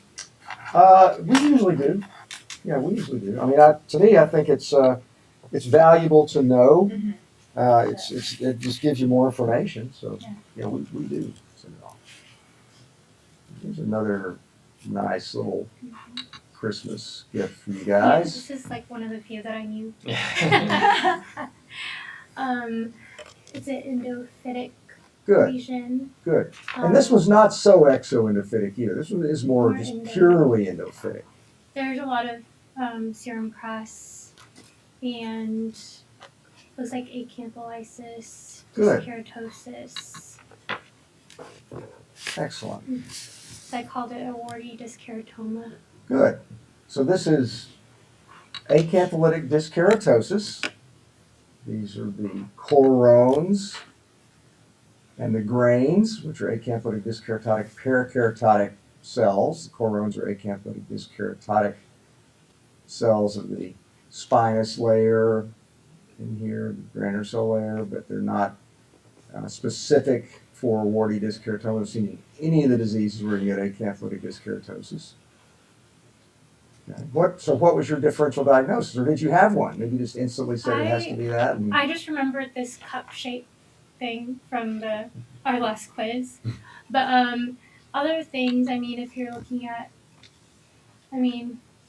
We usually do. Yeah, we usually do. I mean, to me, I think it's valuable to know. It just gives you more information. So, we do send it off. Here's another nice little Christmas gift for you Yeah, guys. this is like one of the few that I knew. It's an endophytic Good, lesion. good. And this was not so exoendophytic either. This one is more just purely endophytic. There's a lot of serum crust and looks like acantholysis, Good. dyskeratosis. Excellent. So I called it a warty dyskeratoma. Good. So this is acantholytic dyskeratosis. These are the corones and the grains, which are acantholytic dyskeratotic parakeratotic cells. The corones are acantholytic dyskeratotic cells of the spinous layer in here, the granular cell layer, but they're not specific for warty dyskeratoma. I've seen any of the diseases where you get acantholytic dyskeratosis. Okay. What was your differential diagnosis, or did you have one? Maybe you just instantly said it has to be that. I just remembered this cup-shaped thing from our last quiz, but other things. I mean, if you're looking at,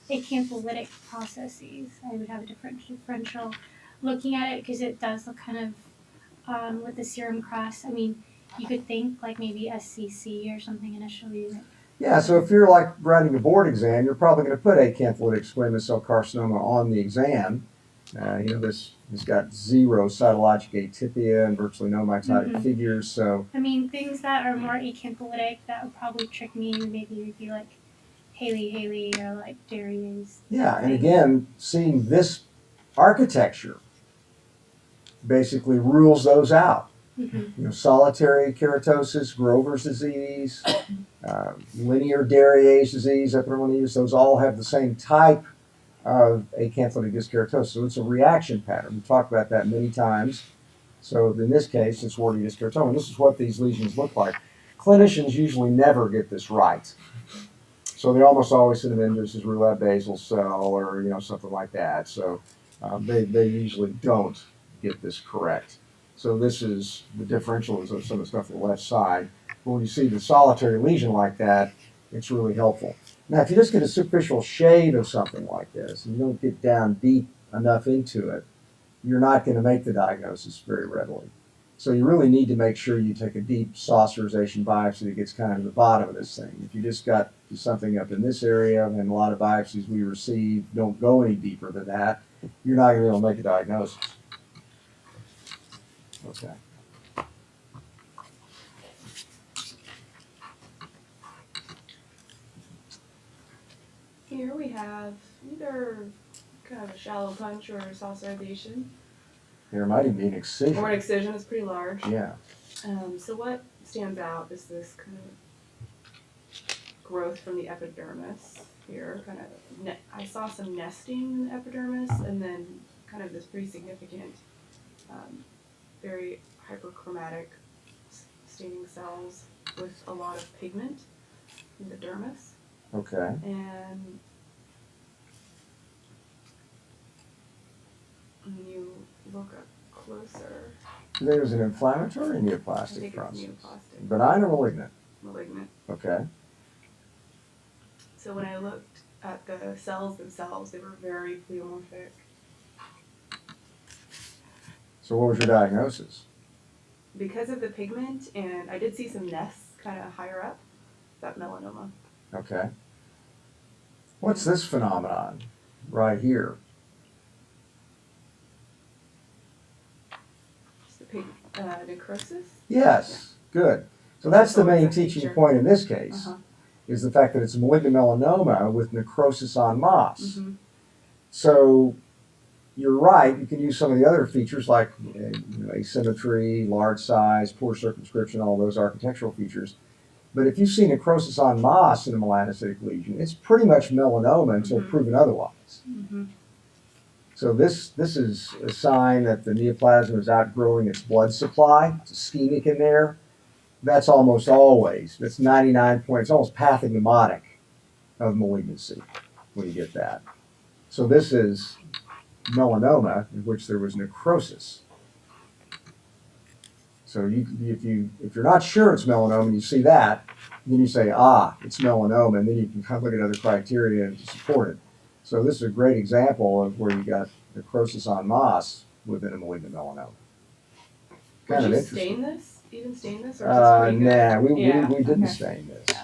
acantholytic processes, I would have a differential looking at it because it does look kind of with the serum crust. I mean, you could think like maybe SCC or something initially. Yeah, so if you're like writing a board exam, you're probably going to put acantholytic squamous cell carcinoma on the exam. This has got zero cytologic atypia and virtually no mitotic figures. So things that are more acantholytic that would probably trick me. Maybe would be like Haley or like Darius. Yeah, and again, seeing this architecture basically rules those out. Solitary keratosis, Grover's disease, linear Darius disease, epidermal, those all have the same type of acantholytic dyskeratosis. So it's a reaction pattern. We've talked about that many times. So in this case, it's warty dyskeratoma. This is what these lesions look like. Clinicians usually never get this right. So they almost always send them in just as roulette basal cell or something like that. So they usually don't get this correct. So this is the differential is of some of the stuff on the left side. But when you see the solitary lesion like that, it's really helpful. Now, if you just get a superficial shade of something like this and you don't get down deep enough into it, you're not going to make the diagnosis very readily. So you really need to make sure you take a deep saucerization biopsy that gets kind of to the bottom of this thing. If you just got something up in this area, and a lot of biopsies we receive don't go any deeper than that, you're not going to be able to make a diagnosis. Okay. Here we have either kind of a shallow punch or a saucerization. There might even be an excision. Or an excision is pretty large. Yeah. So what stands out is this kind of growth from the epidermis here. Kind of, I saw some nesting in the epidermis, and then kind of this pretty significant, very hyperchromatic staining cells with a lot of pigment in the dermis. Okay. And when you look closer, Do you think it was an inflammatory or I neoplastic think it's process? neoplastic, Benign or malignant? malignant. Okay. So when I looked at the cells themselves, they were very pleomorphic. So what was your diagnosis? Because of the pigment, and I did see some nests kind of higher up, that melanoma. Okay. What's this phenomenon right here? Just the necrosis. Yes, good. So that's the main That's a teaching feature. point in this case, Uh-huh. is the fact that it's malignant melanoma with necrosis en masse. Mm-hmm. So you're right, you can use some of the other features like asymmetry, large size, poor circumscription, all those architectural features. But if you see necrosis en masse in a melanocytic lesion, it's pretty much melanoma until Mhm. proven otherwise. Mm-hmm. So this is a sign that the neoplasm is outgrowing its blood supply. It's ischemic in there. That's almost always, that's 99 points, it's almost pathognomonic of malignancy when you get that. So this is melanoma in which there was necrosis. So if you're not sure it's melanoma and you see that, then you say, it's melanoma, and then you can kind of look at other criteria to support it. So this is a great example of where you got necrosis en masse within a malignant melanoma. Kind of Would you interesting. stain this? Even stain this, or is this pretty good? Nah, Yeah, we didn't okay. stain this.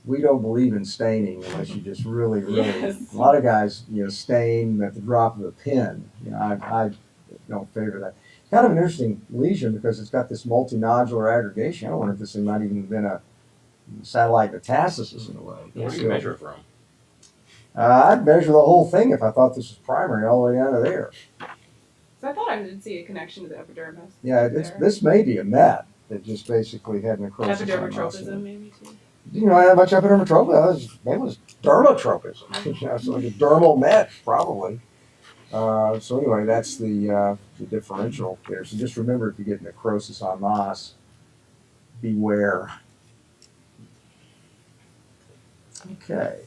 We don't believe in staining unless you just really, Yes. a lot of guys, stain at the drop of a pin. I don't favor that. Kind of an interesting lesion because it's got this multinodular aggregation. I wonder if this thing might even have been a satellite metastasis in a way. What do you measure it from? I'd measure the whole thing if I thought this was primary all the way down to there. So I thought I did see a connection to the epidermis. Yeah, this may be a met that just basically had necrosis. Epidermotropism, maybe too. You know, how much epidermotropism? It was dermatotropism. So like a dermal met, probably. So anyway, that's the differential there. So just remember, if you get necrosis en masse, beware. Okay,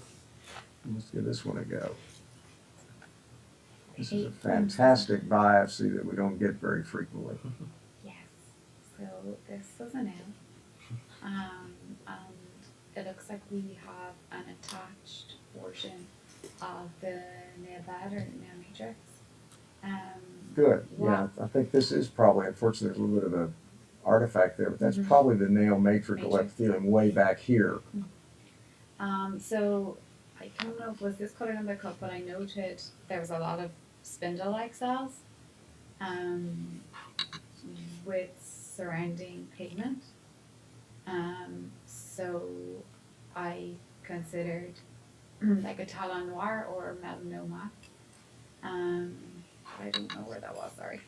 let's give this one a go. This is a fantastic biopsy that we don't get very frequently. Yes. So this was a nail. And it looks like we have an attached portion of the nail bed or nail matrix. Good. Wow. Yeah, I think this is probably, unfortunately, there's a little bit of an artifact there, but that's Mhm. probably the nail matrix Matrix. epithelium way back here. So I don't know if was this colored in the cup, but I noted there was a lot of spindle-like cells with surrounding pigment. So I considered like a talon noir or melanoma. I don't know where that was, sorry.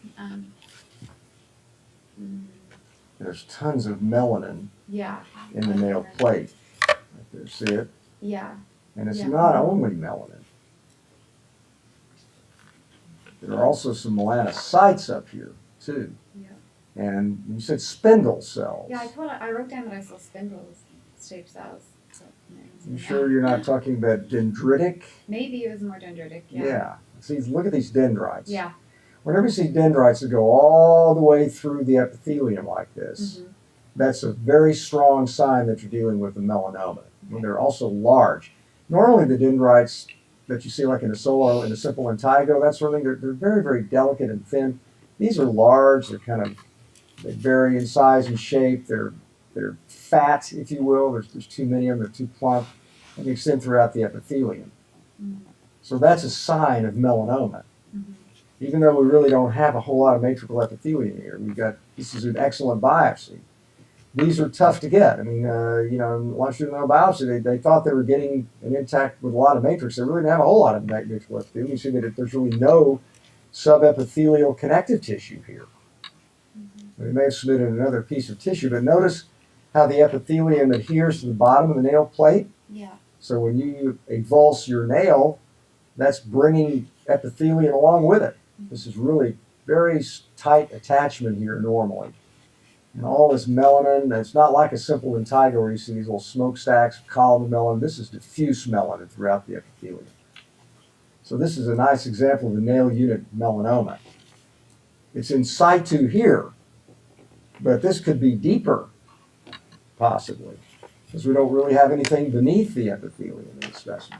There's tons of melanin Yeah. in the nail plate. Right there, see it? Yeah. And it's Yeah. not only melanin. There are also some melanocytes up here, too. Yeah. And you said spindle cells. Yeah, I wrote down that I saw spindle-shaped cells. So, You sure you're not talking about dendritic? maybe it was more dendritic. Yeah. See, look at these dendrites. Yeah. Whenever you see dendrites that go all the way through the epithelium like this, Mhm. that's a very strong sign that you're dealing with a melanoma. And they're also large. Normally the dendrites that you see like in a solo, in a simple intigo, that sort of thing, they're very, very delicate and thin. These are large, they vary in size and shape, they're fat, if you will, there's too many of them, they're too plump, and they extend throughout the epithelium. Mhm. So that's a sign of melanoma. Mhm. Even though we really don't have a whole lot of matrical epithelium here, this is an excellent biopsy. These are tough to get. I mean, longitudinal biopsy, they thought they were getting an intact with a lot of matrix. They really didn't have a whole lot of matrical epithelium. You see that there's really no subepithelial connective tissue here. They may have submitted another piece of tissue, but notice how the epithelium adheres to the bottom of the nail plate. Yeah. So when you avulse your nail, that's bringing epithelium along with it. This is really very tight attachment here normally. And all this melanin, it's not like a simple intigo where you see these little smokestacks of column of melanin. This is diffuse melanin throughout the epithelium. So this is a nice example of the nail unit melanoma. It's in situ here, but this could be deeper, possibly, because we don't really have anything beneath the epithelium in the specimen.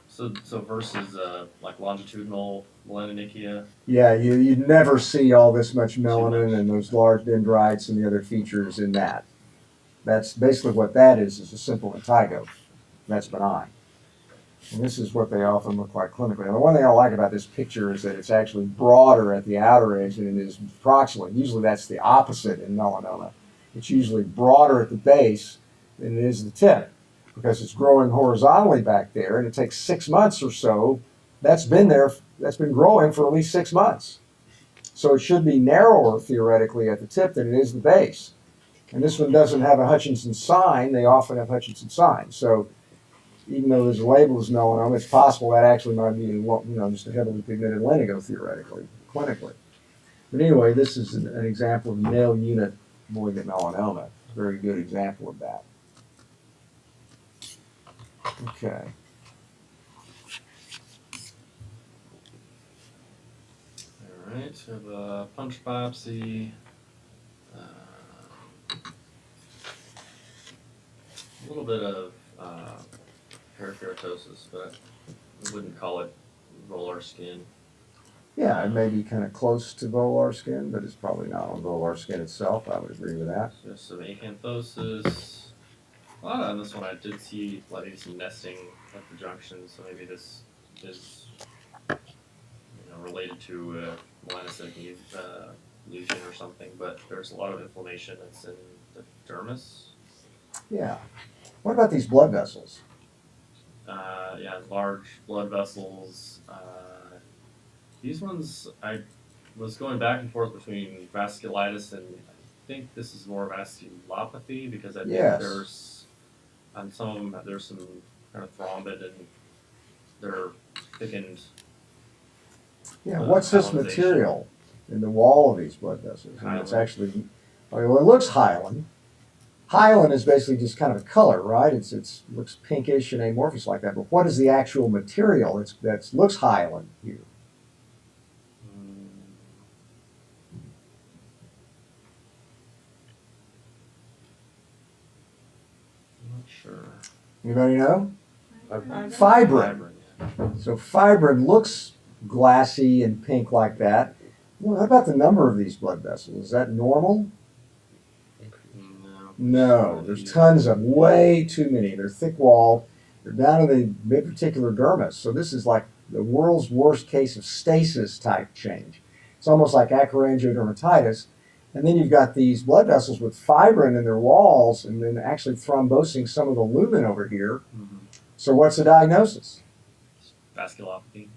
So versus like longitudinal melanonychia. Yeah, you'd never see all this much much. melanin and those large dendrites and the other features in that. That's basically what that is a simple impetigo. That's benign. And this is what they often look like clinically. And the one thing I like about this picture is that it's actually broader at the outer edge than it is proximally. Usually that's the opposite in melanoma. It's usually broader at the base than it is the tip, because it's growing horizontally back there, and it takes 6 months or so. That's been growing for at least 6 months. So it should be narrower theoretically at the tip than it is the base. And this one doesn't have a Hutchinson sign. They often have Hutchinson signs. So even though there's a label as melanoma, it's possible that actually might be, just a heavily pigmented lentigo theoretically, clinically. But anyway, this is an example of male unit malignant melanoma. A very good example of that. Okay. All right, so we have a punch biopsy. A little bit of parakeratosis, but we wouldn't call it volar skin. Yeah, it may be kind of close to volar skin, but it's probably not on volar skin itself. I would agree with that. So some acanthosis. On this one I did see maybe some nesting at the junction, so maybe this is related to a melanocytic lesion or something, but there's a lot of inflammation that's in the dermis. Yeah. What about these blood vessels? Yeah, large blood vessels. These ones, I was going back and forth between vasculitis and I think this is more vasculopathy, because I think there's, on some of them, there's some kind of thrombid and they're thickened. Yeah, what's this material in the wall of these blood vessels? And it's actually, well, it looks hyaline. Hyaline is basically just kind of a color, right? It looks pinkish and amorphous like that. But what is the actual material that looks hyaline here? I'm not sure. Anybody know? Fibrin. Fibrin. So fibrin looks glassy and pink like that. Well, how about the number of these blood vessels? Is that normal? No, there's tons of them, way too many. They're thick-walled. They're down in the mid-particular dermis. So this is like the world's worst case of stasis type change. It's almost like acroangiodermatitis. And then you've got these blood vessels with fibrin in their walls and then actually thrombosing some of the lumen over here. Mm-hmm. So what's the diagnosis? Vasculopathy.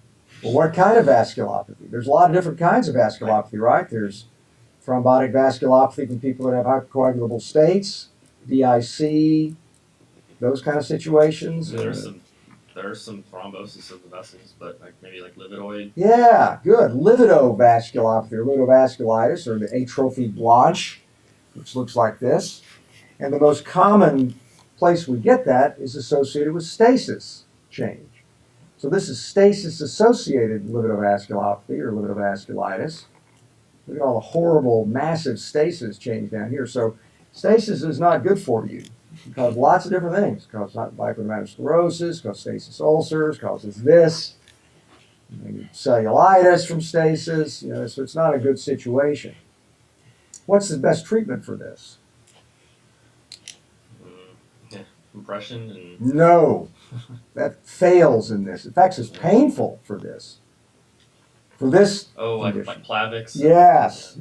Well, what kind of vasculopathy? There's a lot of different kinds of vasculopathy, right? There's thrombotic vasculopathy from people that have hypercoagulable states, DIC, those kind of situations. There's some thrombosis of the vessels, but maybe lividoid. Yeah, good. Lividovasculopathy or lividovasculitis, or the atrophy blanche, which looks like this. And the most common place we get that is associated with stasis change. So this is stasis-associated lividovasculopathy or lividovasculitis. Look at all the horrible, massive stasis change down here. So stasis is not good for you. It can cause lots of different things. It causes bipolar sclerosis, causes stasis ulcers, causes this, maybe cellulitis from stasis. So it's not a good situation. What's the best treatment for this? Compression and... No, that fails in this. In fact, it's painful for this. For this condition. like Plavix? Yes,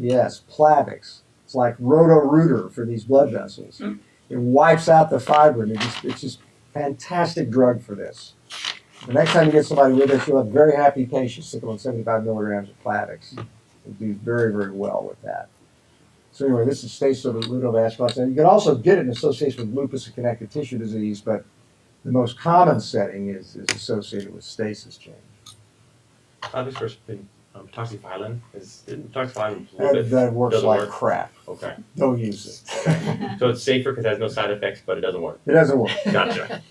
Plavix. It's like Roto-Rooter for these blood vessels. It wipes out the fibrin. It's just fantastic drug for this. The next time you get somebody with this, you'll have very happy patients. Stick them on 75 milligrams of Plavix. They'll do very, very well with that. So anyway, this is stasis of the lividovasculitis. And you can also get it in association with lupus and connective tissue disease, but the most common setting is associated with stasis change. This first thing, toxyphylline toxyphylline That works like work. crap. Okay. Don't use it. So it's safer because it has no side effects, but it doesn't work. It doesn't work. Gotcha.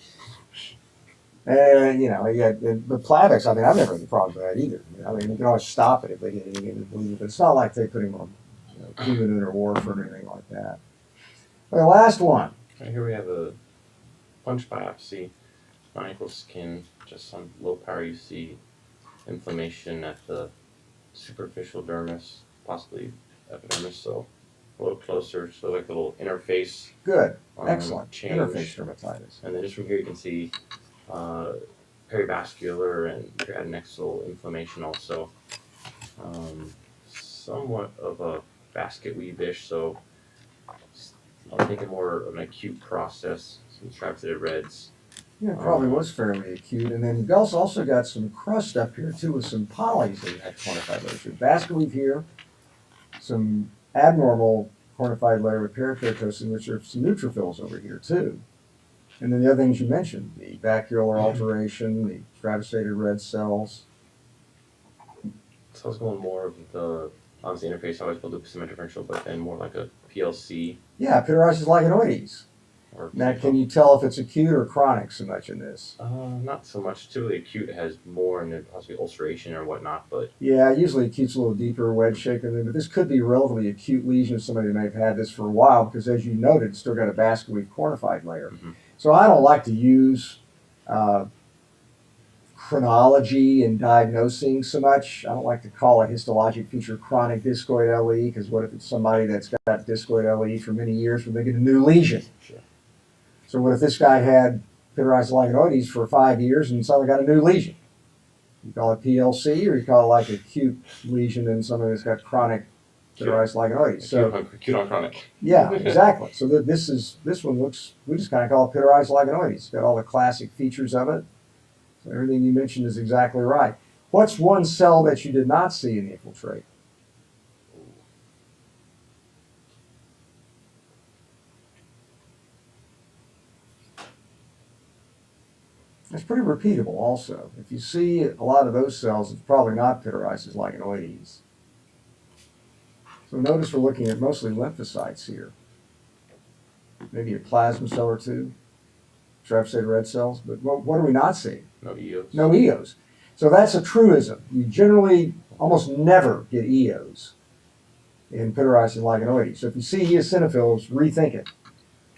And, you know, the Plavix, I mean, I've never had any problems with that either. I mean, you can always stop it if they get anything in the bleed, but it's not like they put him on, you know, Coumadin or warfarin or anything like that. Okay, last one. Right here we have a punch biopsy, non-equal skin, just some low power UC, inflammation at the superficial dermis, possibly epidermis, so a little closer, so like a little interface Good. Excellent. change. Interface dermatitis. And then just from here you can see perivascular and adnexal inflammation also. Somewhat of a basket weave-ish, so I'm thinking more of an acute process, some strap-fitted reds. Yeah, it probably was fairly acute. And then Gus also got some crust up here too with some polys in that cornified layer. Basket weave here, some abnormal cornified layer with perikeratosis, which are some neutrophils over here too. And then the other things you mentioned, the vacuolar alteration, the stratified red cells. So I was going more of the, obviously interface, I always build a symmetric differential, but then more like a PLC. Yeah, pityriasis lichenoides. Or Now, can you tell if it's acute or chronic so much in this? not so much. Typically acute has more and then possibly ulceration or whatnot, but Yeah, usually acute's a little deeper, wedge shaped, but this could be a relatively acute lesion of somebody that may have had this for a while because, as you noted, it's still got a basket weave cornified layer. So I don't like to use chronology in diagnosing so much. I don't like to call a histologic feature chronic discoid LE because what if it's somebody that's got discoid LE for many years when they get a new lesion? Sure. So what if this guy had pityriasis lichenoides for 5 years and suddenly got a new lesion? You call it PLC or you call it like acute lesion in somebody that's got chronic pityriasis lichenoides. So acute on chronic. yeah, exactly. So this one looks, we just kind of call it pityriasis lichenoides. It's got all the classic features of it. So everything you mentioned is exactly right. What's one cell that you did not see in the infiltrate? It's pretty repeatable also. If you see a lot of those cells, it's probably not pityriasis lichenoides. So notice we're looking at mostly lymphocytes here. Maybe a plasma cell or two, stratified red cells, but what are we not seeing? No EOs. No EOs. So that's a truism. You generally almost never get EOs in pityriasis lichenoides. So if you see eosinophils, rethink it.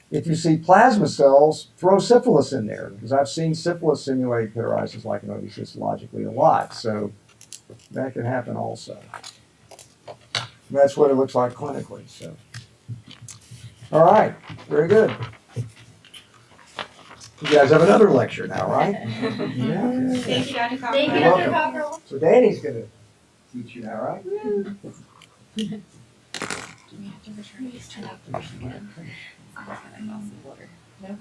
If you see plasma cells, throw syphilis in there, because I've seen syphilis simulate pityriasis lichenoides histologically a lot. So that can happen also. That's what it looks like clinically. So, all right, very good. You guys have another lecture now, right? Yeah. Thank you, Dr. Cockerell. Thank you, You're Dr. welcome. Cockerell. So Danny's going to teach you now, right? Do we have to return these to the again? Sounds like I lost the water. No.